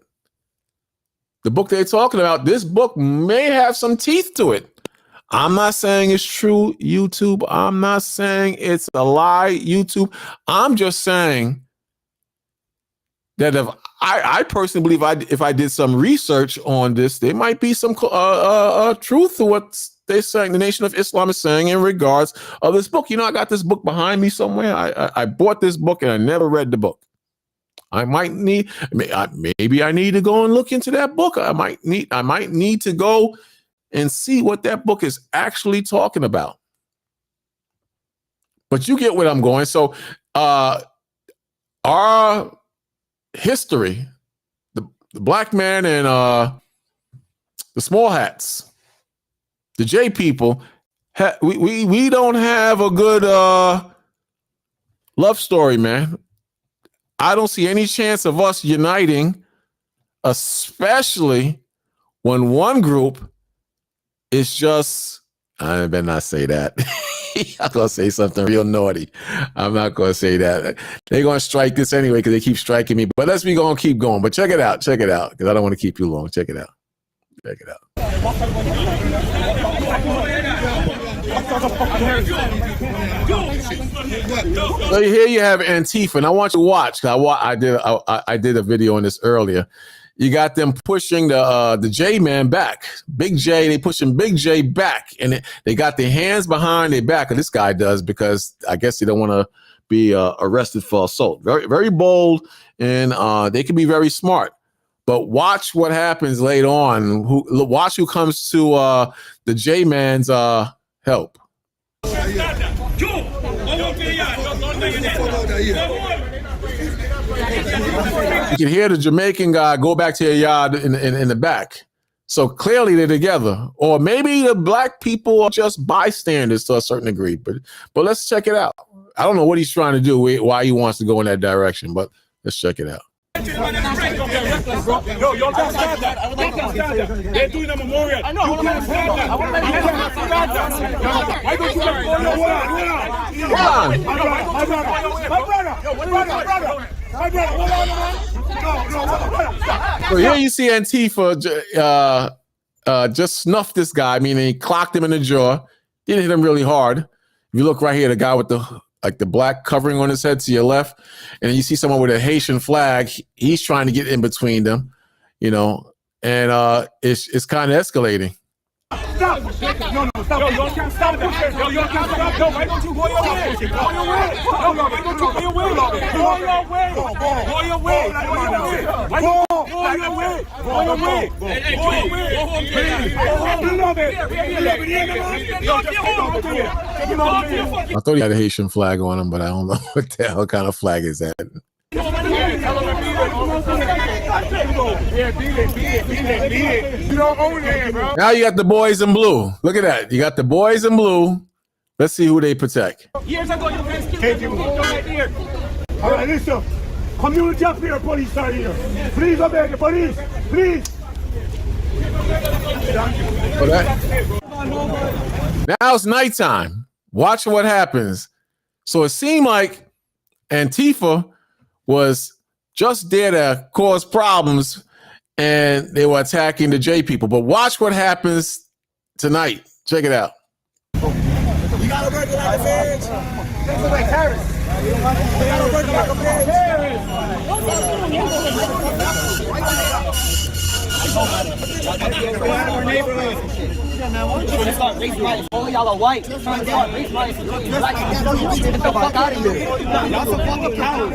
The book they're talking about, this book may have some teeth to it. I'm not saying it's true, YouTube. I'm not saying it's a lie, YouTube. I'm just saying that if I personally believe if I did some research on this, there might be some truth to what they're saying, the Nation of Islam is saying in regards of this book. You know, I got this book behind me somewhere. I bought this book and I never read the book. I might need, maybe I need to go and look into that book. I might need to go and see what that book is actually talking about. But you get where I'm going. So our history, the black man and the small hats, the J people, we don't have a good love story, man. I don't see any chance of us uniting, especially when one group is just, I better not say that. I'm going to say something real naughty. I'm not going to say that. They're going to strike this anyway because they keep striking me. But let's be going to keep going. But check it out. Check it out because I don't want to keep you long. Check it out. Check it out. So here you have Antifa, and I want you to watch. I did a video on this earlier. You got them pushing the J man back, Big J. They pushing Big J back, and they got their hands behind their back. And this guy does because I guess they don't want to be arrested for assault. Very, very bold, and they can be very smart. But watch what happens later on. Watch who comes to the J man's help. You can hear the Jamaican guy go back to a yard in the back. So clearly they're together. Or maybe the black people are just bystanders to a certain degree. But let's check it out. I don't know what he's trying to do, why he wants to go in that direction, but let's check it out. Yo, can't stand that. They're doing a memorial. I know. You can't stand that. Why don't you let go your So here you see Antifa just snuffed this guy, meaning he clocked him in the jaw. Didn't hit him really hard. If you look right here, the guy with the black covering on his head to your left, and then you see someone with a Haitian flag. He's trying to get in between them, you know, and it's kind of escalating. Stop! No, stop! Yo, can't stop pushing! Yo, can't stop! Yo, why don't you go your way? Go your way! Yo, why don't you go your way? Go your way! Go your way! Go your way! Go your way! I thought he had a Haitian flag on him, but I don't know what the hell kind of flag is that. Now you got the boys in blue. Look at that. You got the boys in blue. Let's see who they protect. Years ago, you guys killed people right here. All right, listen. Community affairs police are here. Please obey the police. Please. Now it's nighttime. Watch what happens. So it seemed like Antifa was just there to cause problems, and they were attacking the J people. But watch what happens tonight. Check it out. You gotta work like a marriage. Think like terrorists. You gotta work like a marriage. Our neighborhood. Start race riots. All y'all are white. Start race riots. Black. Get the fuck out of here. Y'all some fucking cowards.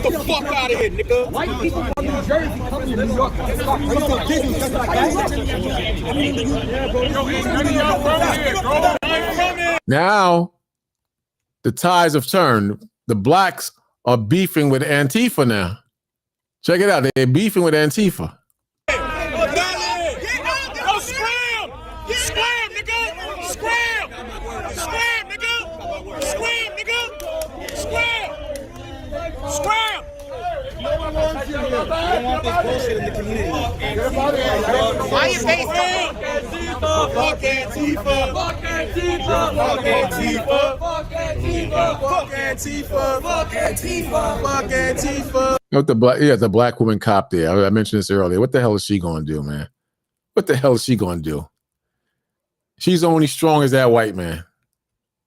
Get the fuck out of here, nigga. White people from New Jersey come to New York. Start racial business just like that. Now the tides have turned. The blacks are beefing with Antifa now. Check it out. They're beefing with Antifa. Why you face Fuck Antifa! Fuck Antifa! Fuck Antifa! Fuck Antifa! Fuck Antifa. Fuck Antifa. Fuck Antifa. What the black woman cop there. I mentioned this earlier. What the hell is she going to do, man? What the hell is she going to do? She's only strong as that white man.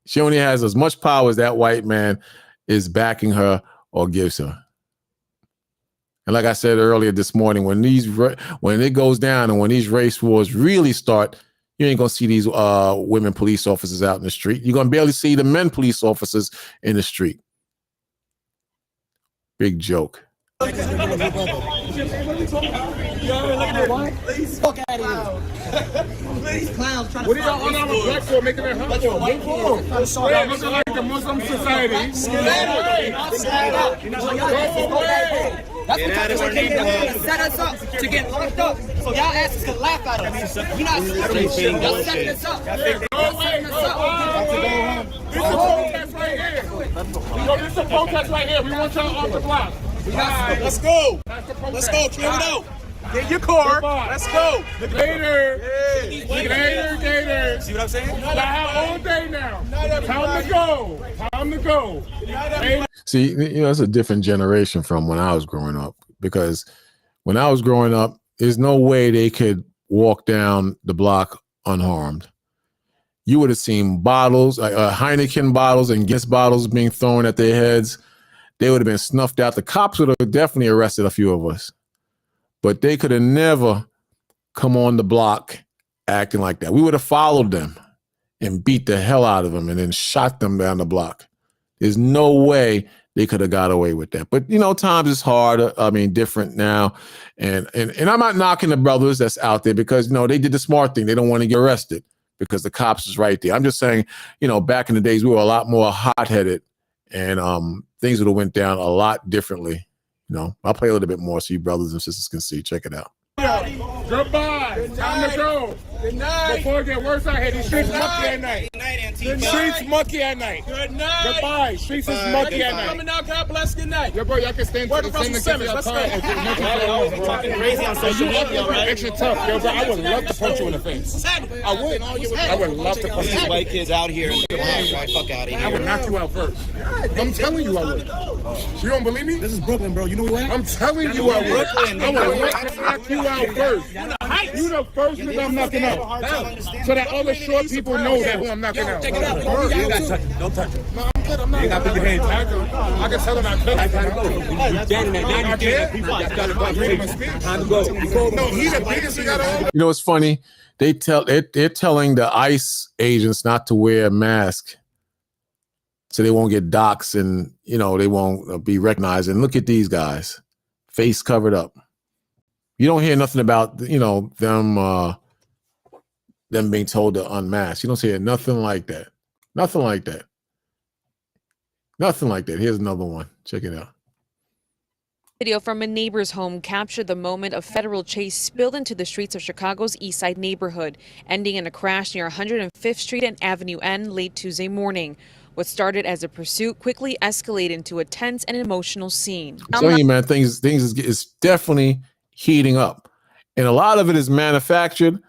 She only has as much power as that white man is backing her or gives her. And like I said earlier this morning, when it goes down and when these race wars really start, you ain't gonna see these women police officers out in the street. You're gonna barely see the men police officers in the street. Big joke. Fuck out of here. These clowns trying to. What are y'all unarmed black for making it hot? Y'all looking like the Muslim society. That's what y'all set us up to get locked up. So y'all asses can laugh at us. We're not stupid. Y'all setting us up. Y'all setting us up. This is a protest right here. Yo, this is a protest right here. We want y'all off the block. Let's go. Let's go. Clear it out. Get your car. Let's go. Later. Later. See what I'm saying? Y'all have all day now. Time to go. Time to go. See, it's a different generation from when I was growing up, because when I was growing up, there's no way they could walk down the block unharmed. You would have seen bottles, Heineken bottles and Guinness bottles being thrown at their heads. They would have been snuffed out. The cops would have definitely arrested a few of us, but they could have never come on the block acting like that. We would have followed them and beat the hell out of them and then shot them down the block. There's no way they could have got away with that. But, times is hard. I mean, different now. And I'm not knocking the brothers that's out there because, they did the smart thing. They don't want to get arrested because the cops is right there. I'm just saying, back in the days, we were a lot more hot-headed and things would have went down a lot differently. I'll play a little bit more so you brothers and sisters can see. Check it out. Goodbye. Time to go. Good night. Before it get worse out here, these streets mucky at night. Good night, Antifa. Streets mucky at night. Good night. Goodbye. Streets is mucky at night. Coming out. God bless. Good night. Yo, bro, y'all can stand Word to of the Russell Simmons. Let's go. You're talking crazy on social media, right? Extra tough. Yo, bro, I would love to punch you in the face. I would. I would love to punch you. White kids out here. Fuck out of here. I would knock you out first. I'm telling you I would. You don't believe me? This is Brooklyn, bro. You know what? I'm telling you I would. I would knock you out first. You the first nigga I'm knocking out. So that other short people know that who I'm knocking out. Take it out. Don't touch it. No, I'm good. I'm not. You got to put your hands back. I can tell them I could. I gotta go. You standing there. Now you can't. People got to go. Time to go. No, he's the biggest nigga out. It's funny. They're telling the ICE agents not to wear a mask so they won't get doxxed and, they won't be recognized. And look at these guys, face covered up. You don't hear nothing about, them being told to unmask. You don't hear nothing like that. Nothing like that. Nothing like that. Here's another one. Check it out. Video from a neighbor's home captured the moment a federal chase spilled into the streets of Chicago's East Side neighborhood, ending in a crash near 105th Street and Avenue N late Tuesday morning. What started as a pursuit quickly escalated into a tense and emotional scene. I'm telling you, man, things is definitely heating up. And a lot of it is manufactured.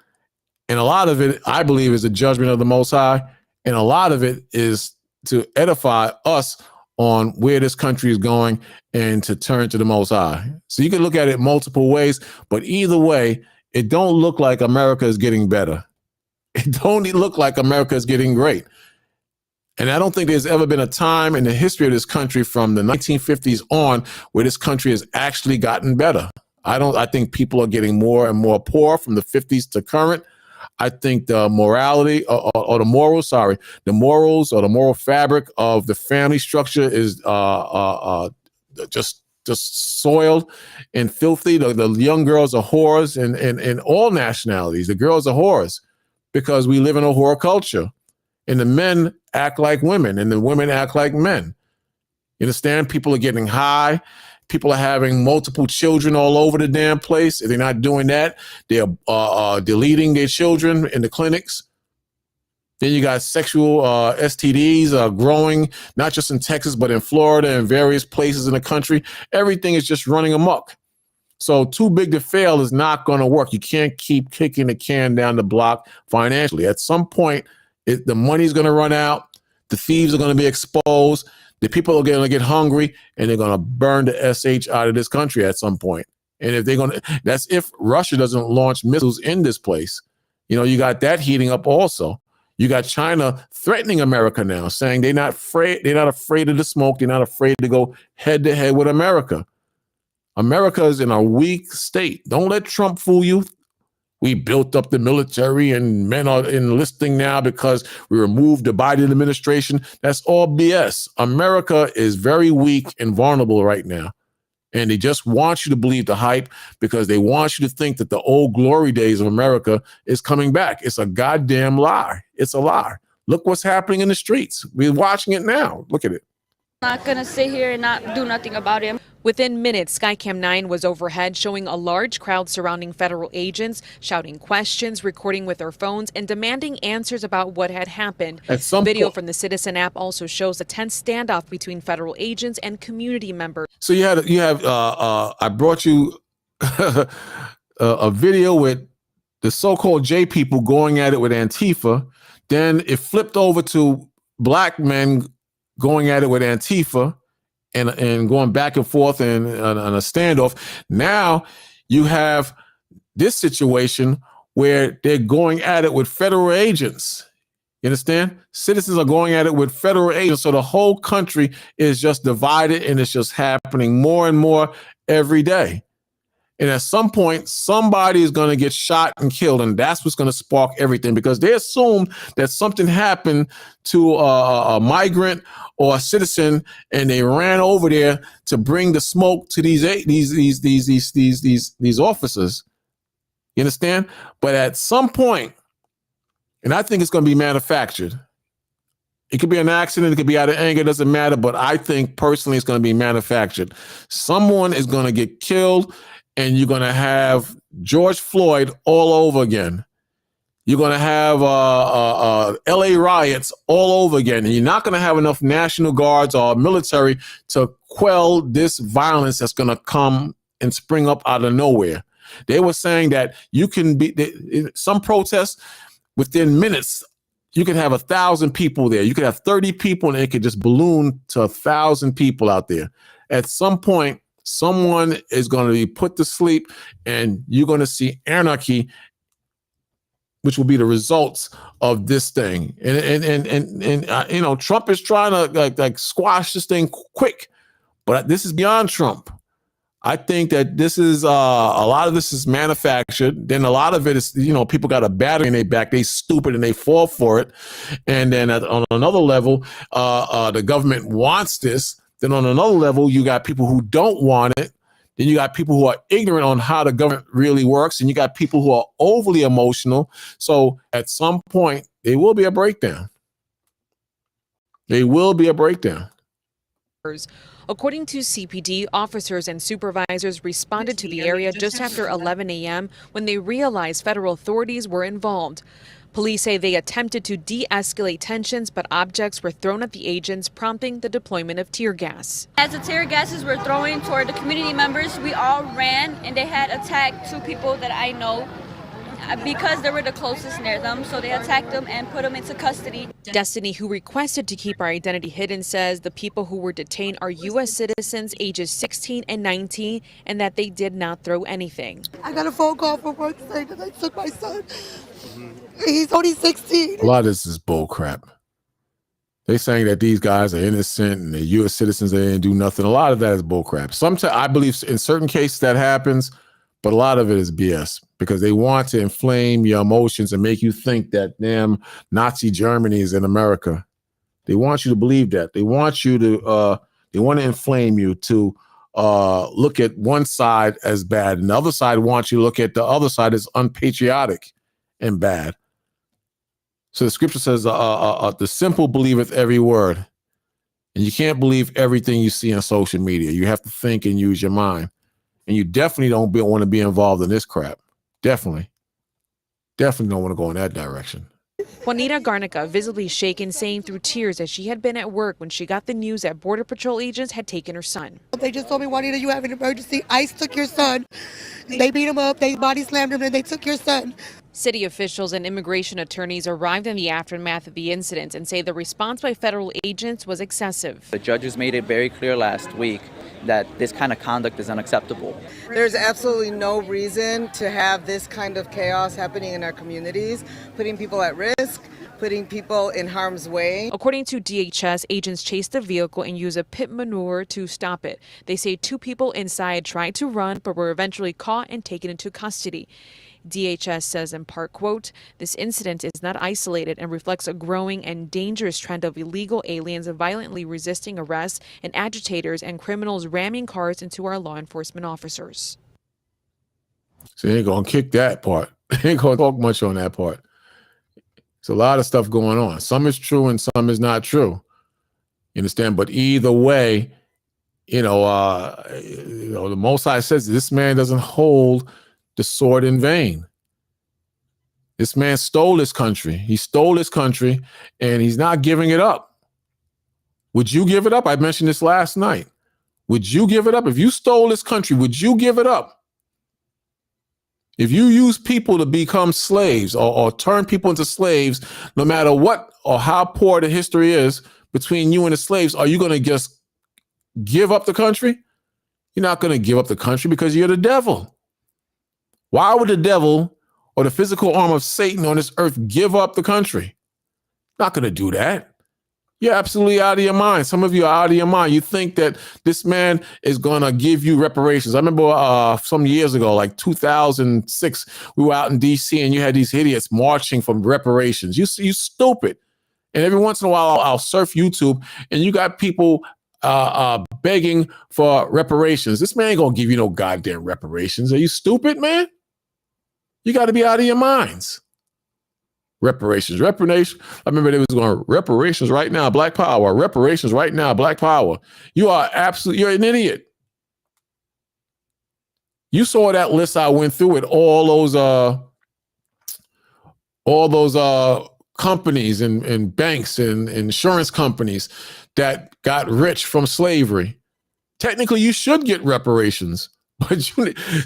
And a lot of it, I believe, is a judgment of the Most High. And a lot of it is to edify us on where this country is going and to turn to the Most High. So you can look at it multiple ways, but either way, it don't look like America is getting better. It don't look like America is getting great. And I don't think there's ever been a time in the history of this country from the 1950s on where this country has actually gotten better. I think people are getting more and more poor from the 50s to current. I think the morality or the morals or the moral fabric of the family structure is just soiled and filthy. The young girls are whores and all nationalities. The girls are whores because we live in a whore culture. And the men act like women and the women act like men. You understand? People are getting high. People are having multiple children all over the damn place. If they're not doing that, they're deleting their children in the clinics. Then you got sexual STDs growing, not just in Texas, but in Florida and various places in the country. Everything is just running amok. So too big to fail is not going to work. You can't keep kicking the can down the block financially. At some point, the money's going to run out. The thieves are going to be exposed. The people are going to get hungry, and they're going to burn the SH out of this country at some point. And if they're going to, that's if Russia doesn't launch missiles in this place. You know, you got that heating up also. You got China threatening America now, saying they're not afraid of the smoke. They're not afraid to go head to head with America. America is in a weak state. Don't let Trump fool you. We built up the military and men are enlisting now because we removed the Biden administration. That's all BS. America is very weak and vulnerable right now. And they just want you to believe the hype because they want you to think that the old glory days of America is coming back. It's a goddamn lie. It's a lie. Look what's happening in the streets. We're watching it now. Look at it. Not gonna sit here and not do nothing about it. Within minutes, Skycam 9 was overhead, showing a large crowd surrounding federal agents, shouting questions, recording with their phones, and demanding answers about what had happened. Video from the Citizen app also shows a tense standoff between federal agents and community members. So I brought you a video with the so-called J people going at it with Antifa. Then it flipped over to black men going at it with Antifa and going back and forth and on a standoff. Now you have this situation where they're going at it with federal agents. You understand? Citizens are going at it with federal agents. So the whole country is just divided, and it's just happening more and more every day. And at some point, somebody is going to get shot and killed, and that's what's going to spark everything, because they assume that something happened to a migrant or a citizen, and they ran over there to bring the smoke to these officers. You understand? But at some point, and I think it's going to be manufactured. It could be an accident. It could be out of anger. It doesn't matter. But I think personally it's going to be manufactured. Someone is going to get killed, and you're going to have George Floyd all over again. You're going to have LA riots all over again. And you're not going to have enough National Guards or military to quell this violence that's going to come and spring up out of nowhere. They were saying that you can be some protests within minutes. You could have 1,000 people there. You could have 30 people, and it could just balloon to 1,000 people out there. At some point, someone is going to be put to sleep, and you're going to see anarchy, which will be the results of this thing. And you know, Trump is trying to like squash this thing quick, but this is beyond Trump. I think that this is a lot of this is manufactured. Then a lot of it is, you know, people got a battery in their back. They stupid and they fall for it. And then on another level, the government wants this. Then on another level, you got people who don't want it. Then you got people who are ignorant on how the government really works. And you got people who are overly emotional. So at some point, there will be a breakdown. There will be a breakdown. According to CPD, officers and supervisors responded to the area just after 11 a.m. when they realized federal authorities were involved. Police say they attempted to de-escalate tensions, but objects were thrown at the agents, prompting the deployment of tear gas. As the tear gases were thrown toward the community members, we all ran, and they had attacked two people that I know because they were the closest near them. So they attacked them and put them into custody. Destiny, who requested to keep our identity hidden, says the people who were detained are U.S. citizens ages 16 and 19, and that they did not throw anything. I got a phone call from work saying that they took my son. He's only 16. A lot of this is bull crap. They're saying that these guys are innocent and they're U.S. citizens, they didn't do nothing. A lot of that is bull crap. Sometimes I believe in certain cases that happens, but a lot of it is BS because they want to inflame your emotions and make you think that damn Nazi Germany is in America. They want you to believe that. They want you to they want to inflame you to look at one side as bad, and the other side wants you to look at the other side as unpatriotic and bad. So the scripture says, the simple believeth every word. And you can't believe everything you see on social media. You have to think and use your mind. And you definitely don't want to be involved in this crap. Definitely don't want to go in that direction. Juanita Garnica, visibly shaken, saying through tears that she had been at work when she got the news that Border Patrol agents had taken her son. They just told me, Juanita, you have an emergency. ICE took your son. They beat him up, they body slammed him, and they took your son. City officials and immigration attorneys arrived in the aftermath of the incident and say the response by federal agents was excessive. The judges made it very clear last week that this kind of conduct is unacceptable. There's absolutely no reason to have this kind of chaos happening in our communities, putting people at risk, putting people in harm's way. According to DHS, agents chased the vehicle and used a pit maneuver to stop it. They say 2 people inside tried to run but were eventually caught and taken into custody. DHS says in part, quote, "This incident is not isolated and reflects a growing and dangerous trend of illegal aliens violently resisting arrest and agitators and criminals ramming cars into our law enforcement officers." So they ain't going to kick that part. They ain't going to talk much on that part. There's a lot of stuff going on. Some is true and some is not true. You understand? But either way, the Most High says this man doesn't hold the sword in vain. This man stole this country. He stole this country and he's not giving it up. Would you give it up? I mentioned this last night. Would you give it up? If you stole this country, would you give it up? If you use people to become slaves or turn people into slaves, no matter what or how poor the history is between you and the slaves, are you going to just give up the country? You're not going to give up the country because you're the devil. Why would the devil or the physical arm of Satan on this earth give up the country? Not going to do that. You're absolutely out of your mind. Some of you are out of your mind. You think that this man is going to give you reparations. I remember some years ago, like 2006, we were out in D.C. and you had these idiots marching for reparations. You stupid. And every once in a while, I'll surf YouTube and you got people begging for reparations. This man ain't going to give you no goddamn reparations. Are you stupid, man? You got to be out of your minds. Reparations. I remember they was going, reparations right now, Black Power. Reparations right now, Black Power. You're an idiot. You saw that list I went through with all those companies and banks and insurance companies that got rich from slavery. Technically, you should get reparations. But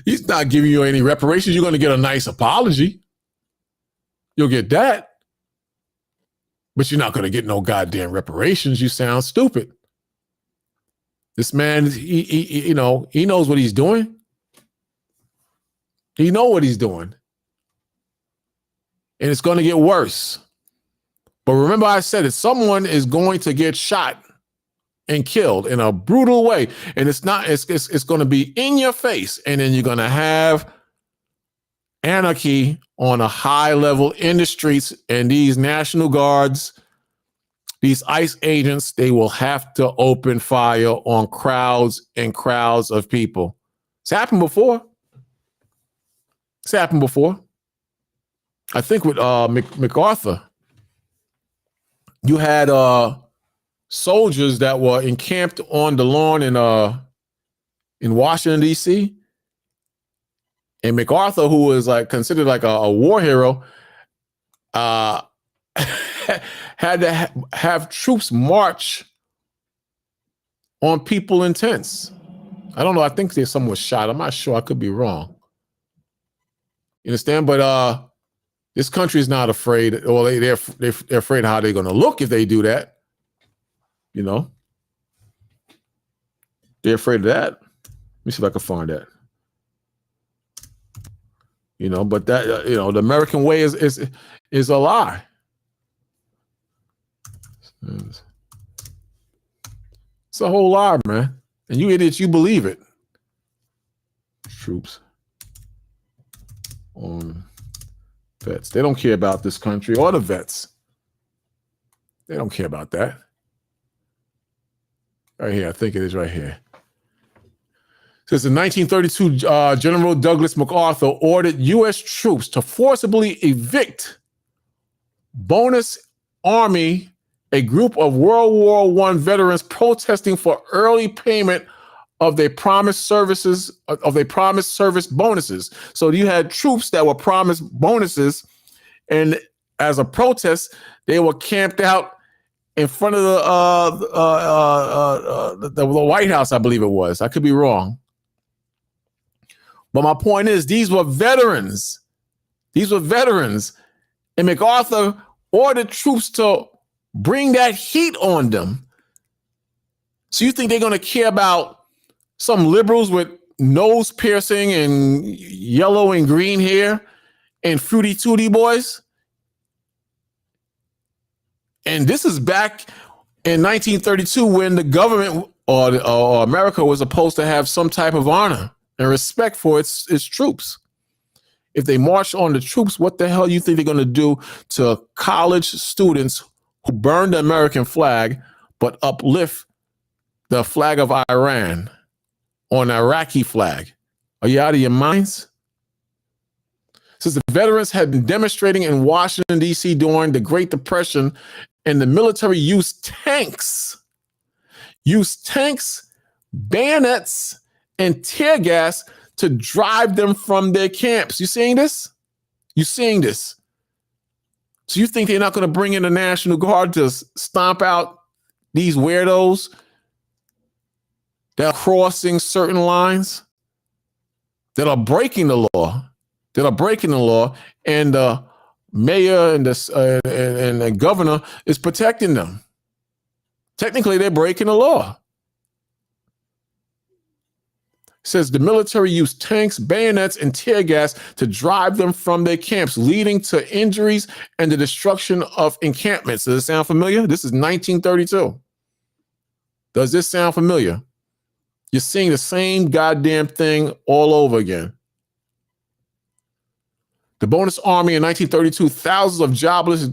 he's not giving you any reparations. You're going to get a nice apology. You'll get that. But you're not going to get no goddamn reparations. You sound stupid. This man, he knows what he's doing. He knows what he's doing. And it's going to get worse. But remember I said it, someone is going to get shot and killed in a brutal way. And it's going to be in your face. And then you're going to have anarchy on a high level in the streets. And these National Guards, these ICE agents, they will have to open fire on crowds and crowds of people. It's happened before. I think with MacArthur, you had soldiers that were encamped on the lawn in Washington, D.C. And MacArthur, who was considered a war hero, had to have troops march on people in tents. I don't know. I think someone was shot. I'm not sure. I could be wrong. You understand? But this country is not afraid. Well, they're afraid of how they're going to look if they do that. They're afraid of that. Let me see if I can find that. But that the American way is a lie. It's a whole lie, man. And you idiots, you believe it. Troops on vets. They don't care about this country or the vets. They don't care about that. Right here, I think it is right here. It says in 1932, General Douglas MacArthur ordered U.S. troops to forcibly evict Bonus Army, a group of World War I veterans protesting for early payment of their promised service bonuses. So you had troops that were promised bonuses, and as a protest, they were camped out in front of the White House, I believe it was. I could be wrong. But my point is, these were veterans. These were veterans. And MacArthur ordered troops to bring that heat on them. So you think they're going to care about some liberals with nose piercing and yellow and green hair and fruity tooty boys? And this is back in 1932 when the government or America was supposed to have some type of honor and respect for its troops. If they march on the troops, what the hell do you think they're going to do to college students who burn the American flag but uplift the flag of Iran on an Iraqi flag? Are you out of your minds? Since the veterans had been demonstrating in Washington, D.C. during the Great Depression, and the military used tanks, bayonets, and tear gas to drive them from their camps. You seeing this? You seeing this? So you think they're not going to bring in the National Guard to stomp out these weirdos that are crossing certain lines, that are breaking the law, and the mayor and the governor is protecting them? Technically, they're breaking the law. It says the military used tanks, bayonets, and tear gas to drive them from their camps, leading to injuries and the destruction of encampments. Does this sound familiar? This is 1932. Does this sound familiar? You're seeing the same goddamn thing all over again. The Bonus Army in 1932, thousands of jobless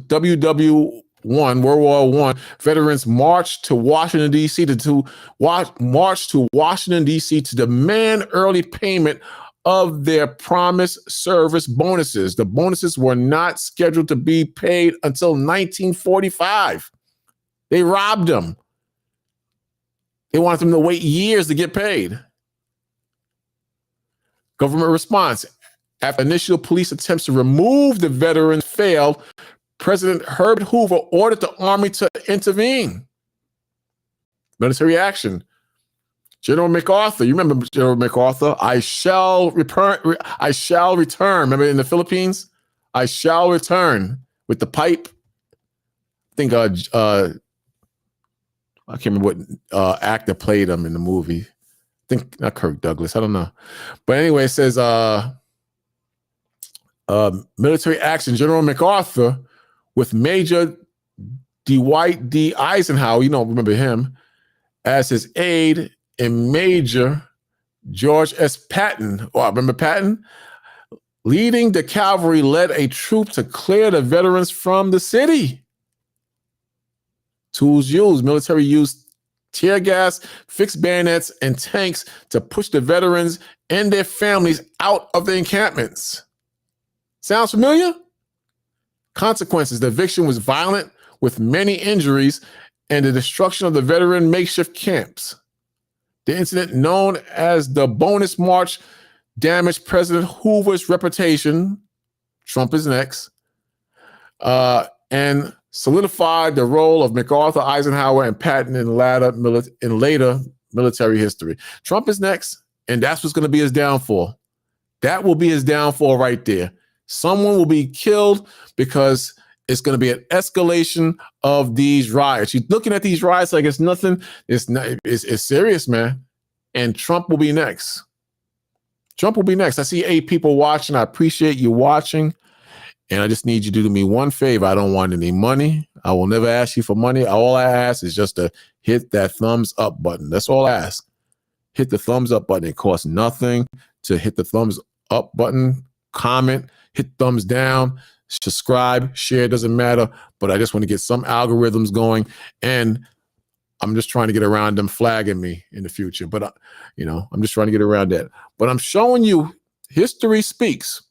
World War I veterans marched to Washington, D.C. to demand early payment of their promised service bonuses. The bonuses were not scheduled to be paid until 1945. They robbed them. They wanted them to wait years to get paid. Government response. After initial police attempts to remove the veterans failed, President Herbert Hoover ordered the Army to intervene. Military action. General MacArthur, you remember General MacArthur? I shall return. Remember in the Philippines? I shall return with the pipe. I think I can't remember what actor played him in the movie. I think not Kirk Douglas. I don't know. But anyway, it says military action. General MacArthur with Major Dwight D. Eisenhower, you don't remember him, as his aide, and Major George S. Patton. Oh, I remember Patton? Leading the cavalry, led a troop to clear the veterans from the city. Tools used. Military used tear gas, fixed bayonets, and tanks to push the veterans and their families out of the encampments. Sounds familiar? Consequences. The eviction was violent with many injuries and the destruction of the veteran makeshift camps. The incident, known as the Bonus March, damaged President Hoover's reputation. Trump is next. And solidified the role of MacArthur, Eisenhower, and Patton in later military history. Trump is next, and that's what's going to be his downfall. That will be his downfall right there. Someone will be killed because it's going to be an escalation of these riots. You're looking at these riots like it's nothing. It's serious, man. And Trump will be next. Trump will be next. I see 8 people watching. I appreciate you watching. And I just need you to do me one favor. I don't want any money. I will never ask you for money. All I ask is just to hit that thumbs up button. That's all I ask. Hit the thumbs up button. It costs nothing to hit the thumbs up button, comment, hit thumbs down, subscribe, share, doesn't matter. But I just want to get some algorithms going. And I'm just trying to get around them flagging me in the future. But, I'm just trying to get around that. But I'm showing you history speaks.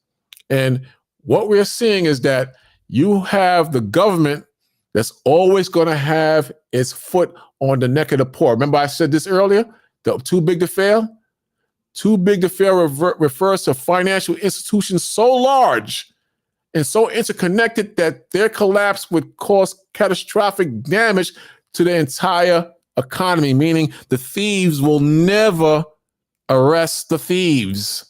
And what we're seeing is that you have the government that's always going to have its foot on the neck of the poor. Remember I said this earlier? The too big to fail? Too big to fail refers to financial institutions so large and so interconnected that their collapse would cause catastrophic damage to the entire economy, meaning the thieves will never arrest the thieves.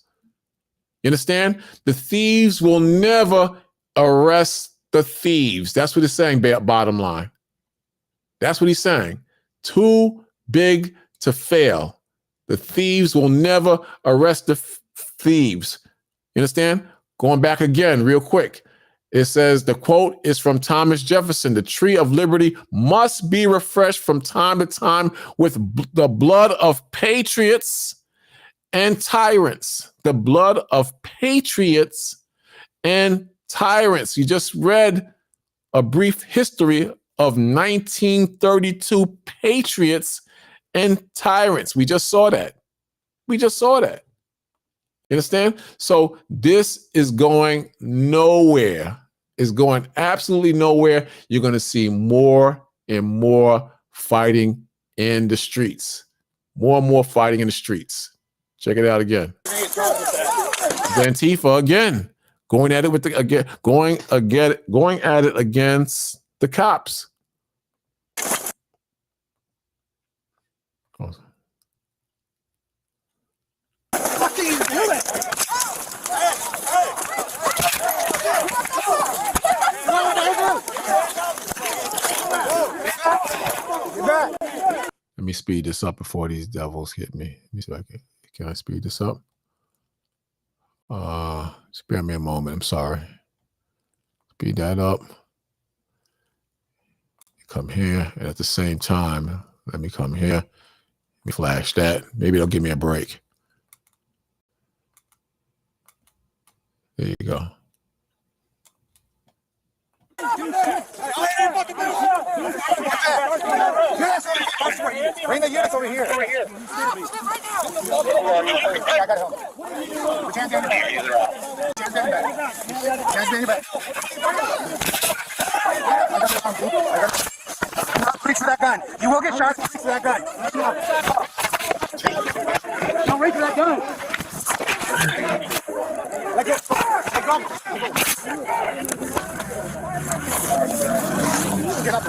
You understand? The thieves will never arrest the thieves. That's what he's saying, bottom line. That's what he's saying. Too big to fail. The thieves will never arrest the thieves. You understand? Going back again real quick. It says, the quote is from Thomas Jefferson: the tree of liberty must be refreshed from time to time with the blood of patriots and tyrants. The blood of patriots and tyrants. You just read a brief history of 1932 patriots and tyrants. We just saw that. We just saw that. You understand? So this is going nowhere. It's going absolutely nowhere. You're going to see more and more fighting in the streets. More and more fighting in the streets. Check it out again. Antifa again, going at it with the going at it against the cops. What are you doing? Let me speed this up before these devils hit me. Let me see if I can I speed this up? Spare me a moment. I'm sorry. Speed that up. Come here, and at the same time, let me come here. Let me flash that. Maybe it'll give me a break. There you go. Bring the units over here. Over here. I got help. Put your hands behind your back. Hands behind your back. Reach for that gun. You will get shot. Reach for that gun. Don't reach for that gun. Let go. Let go. Get up.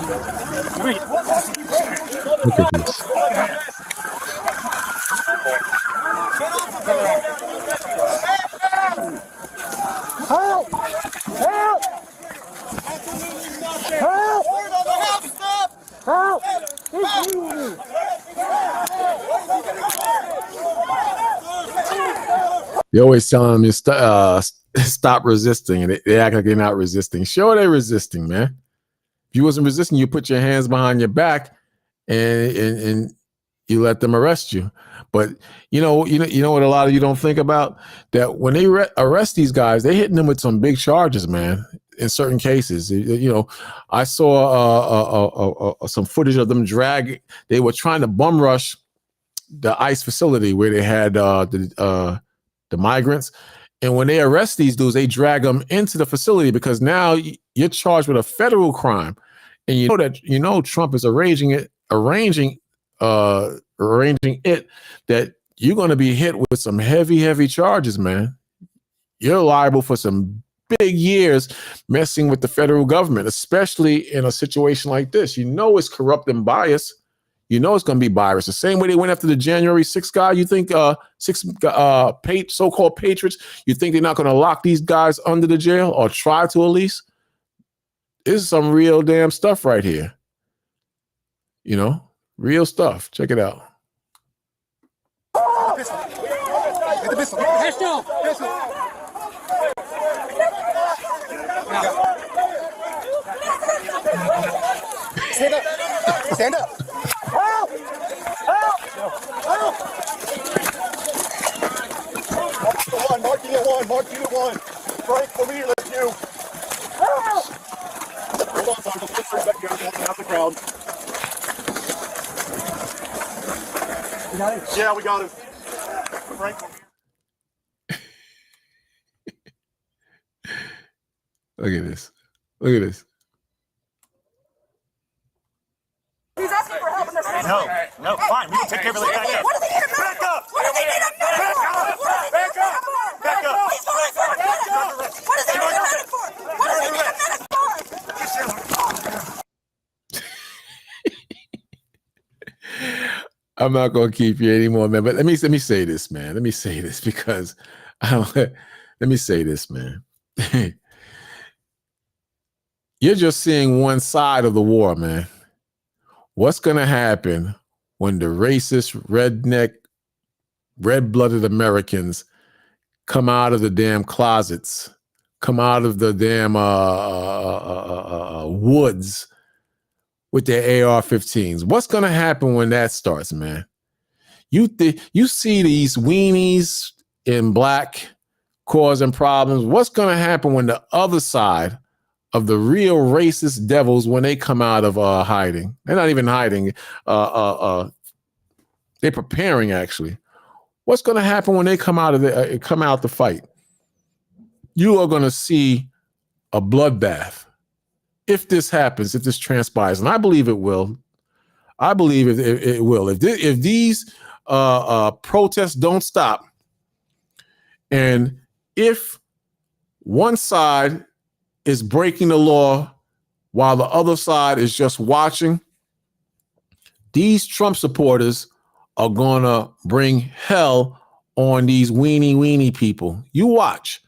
Look at this. Help! Help! Help! Help! You're always telling them to stop resisting, and they act like they're not resisting. Sure, they're resisting, man. If you wasn't resisting, you put your hands behind your back and you let them arrest you. But you know what a lot of you don't think about? That when they arrest these guys, they're hitting them with some big charges, man. In certain cases, I saw some footage of them they were trying to bum rush the ICE facility where they had the migrants. And when they arrest these dudes, they drag them into the facility because now you're charged with a federal crime. And you know Trump is arranging it that you're going to be hit with some heavy charges, man. You're liable for some big years messing with the federal government, especially in a situation like this. You know it's corrupt and biased. You know it's going to be biased. The same way they went after the January 6th guy. You think so-called patriots, you think they're not going to lock these guys under the jail or try to at least? This is some real damn stuff right here. Real stuff. Check it out. Get the pistol. Pistol. Stand up. Stand up. Help! Help! Help! Mark unit one. Mark unit one. Frank, over here. Let's you. Help! Hold on, Sergeant. Let's get back here. Helping out the crowd. You got it? Yeah, we got him. Frank. Look at this. Look at this. He's asking for help in this case. No, fine. We can take care of it. Back up. What do they need him back up? What do they need him back up? Back up. Back up. He's going for a medical. What does he need a medic for? What does he need a medic for? I'm not going to keep you anymore, man. But let me say this, man. Let me say this because let me say this, man. You're just seeing one side of the war, man. What's going to happen when the racist, redneck, red-blooded Americans come out of the damn closets, come out of the damn woods with their AR-15s? What's going to happen when that starts, man? You see these weenies in black causing problems. What's going to happen when the other side of the real racist devils, when they come out of hiding? They're not even hiding. They're preparing, actually. What's going to happen when they come out to fight? You are going to see a bloodbath. If this happens, if this transpires, and I believe it will. I believe it will. If these protests don't stop, and if one side is breaking the law while the other side is just watching, these Trump supporters are going to bring hell on these weenie people. You watch.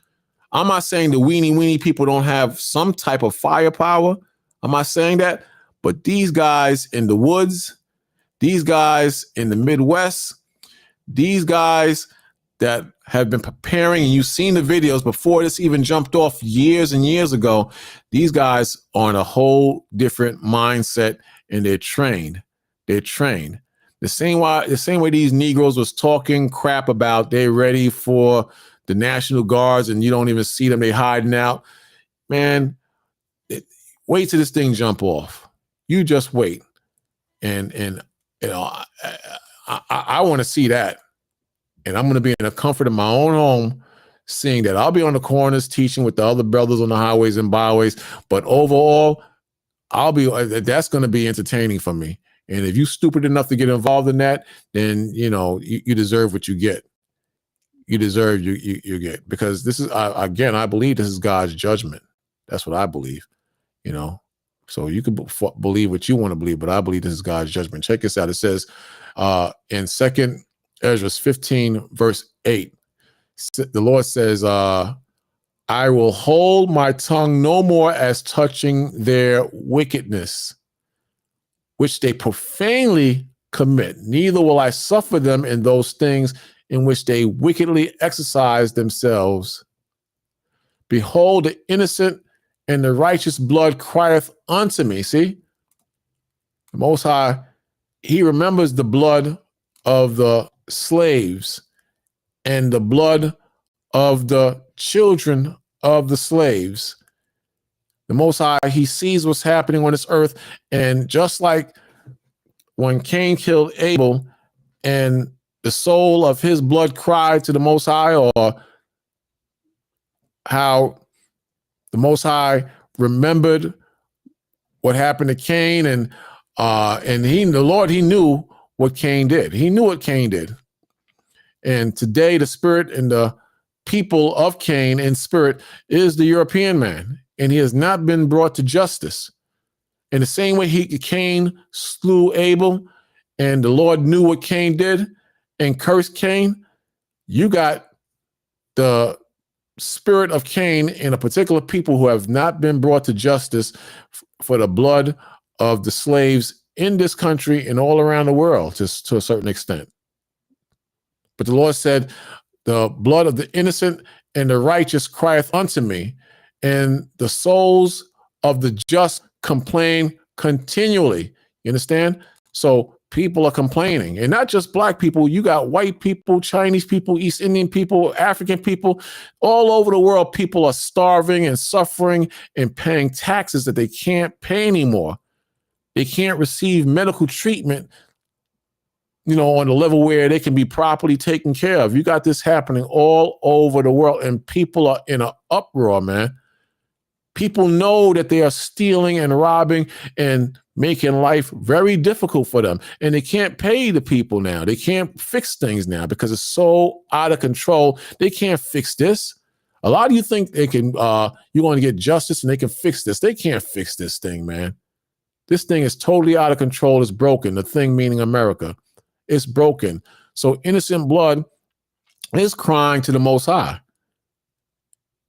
I'm not saying the weenie people don't have some type of firepower. I'm not saying that. But these guys in the woods, these guys in the Midwest, these guys that have been preparing, and you've seen the videos before this even jumped off years and years ago, these guys are on a whole different mindset, and they're trained. They're trained. The same way these Negroes was talking crap about they're ready for the National Guards and you don't even see them, they hiding out. Man, wait till this thing jump off. You just wait. And you know, I want to see that. And I'm going to be in the comfort of my own home, seeing that. I'll be on the corners teaching with the other brothers on the highways and byways. But overall, that's going to be entertaining for me. And if you're stupid enough to get involved in that, then, you know, you deserve what you get. You deserve you get, because this is, again, I believe this is God's judgment. That's what I believe, you know. So you can believe what you want to believe, but I believe this is God's judgment. Check this out. It says in 2 Ezra 15, verse 8, the Lord says, I will hold my tongue no more as touching their wickedness, which they profanely commit. Neither will I suffer them in those things in which they wickedly exercise themselves. Behold, the innocent and the righteous blood crieth unto me. See, the Most High, he remembers the blood of the slaves and the blood of the children of the slaves. The Most High, he sees what's happening on this earth. And just like when Cain killed Abel and the soul of his blood cried to the Most High, or how the Most High remembered what happened to Cain, and the Lord, he knew what Cain did. He knew what Cain did. And today, the spirit and the people of Cain in spirit is the European man, and he has not been brought to justice. In the same way Cain slew Abel, and the Lord knew what Cain did and cursed Cain, you got the spirit of Cain in a particular people who have not been brought to justice for the blood of the slaves in this country and all around the world, just to a certain extent. But the Lord said, the blood of the innocent and the righteous crieth unto me, and the souls of the just complain continually. You understand? So people are complaining, and not just black people. You got white people, Chinese people, East Indian people, African people, all over the world. People are starving and suffering and paying taxes that they can't pay anymore. They can't receive medical treatment, you know, on the level where they can be properly taken care of. You got this happening all over the world, and people are in an uproar, man. People know that they are stealing and robbing and making life very difficult for them. And they can't pay the people now. They can't fix things now because it's so out of control. They can't fix this. A lot of you think they can, you're going to get justice and they can fix this. They can't fix this thing, man. This thing is totally out of control. It's broken. The thing meaning America. It's broken. So innocent blood is crying to the Most High.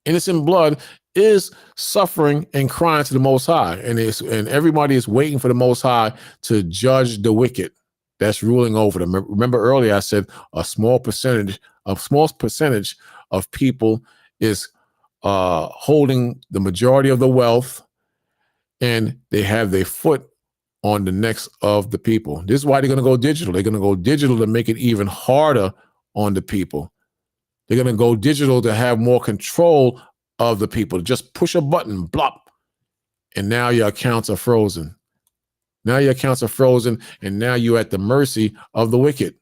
Innocent blood is suffering and crying to the Most High, and everybody is waiting for the Most High to judge the wicked that's ruling over them. Remember earlier I said a small percentage of people is holding the majority of the wealth, and they have their foot on the necks of the people. This is why they're going to go digital. They're going to go digital to make it even harder on the people. They're going to go digital to have more control of the people. Just push a button, blop, and now your accounts are frozen. Now your accounts are frozen, and now you're at the mercy of the wicked.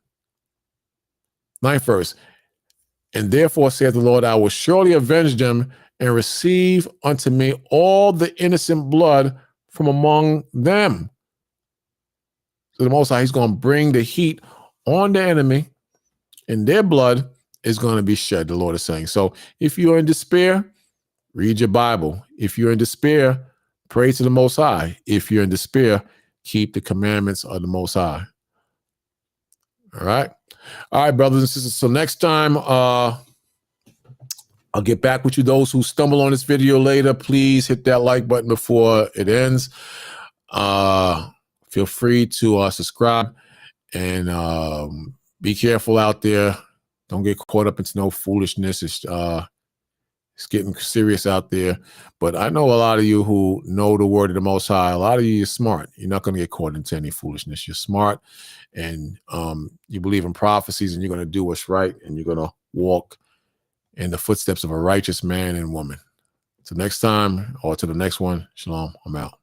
9th verse. And therefore saith the Lord, I will surely avenge them and receive unto me all the innocent blood from among them. So the Most High, he's going to bring the heat on the enemy, and their blood is going to be shed, the Lord is saying. So if you're in despair, read your Bible. If you're in despair, pray to the Most High. If you're in despair, keep the commandments of the Most High. All right. All right, brothers and sisters. So next time, I'll get back with you. Those who stumble on this video later, please hit that like button before it ends. Feel free to subscribe, and be careful out there. Don't get caught up into no foolishness. It's getting serious out there. But I know a lot of you who know the word of the Most High. A lot of you are smart. You're not going to get caught into any foolishness. You're smart, and you believe in prophecies, and you're going to do what's right, and you're going to walk in the footsteps of a righteous man and woman. Till next time, or to the next one, shalom. I'm out.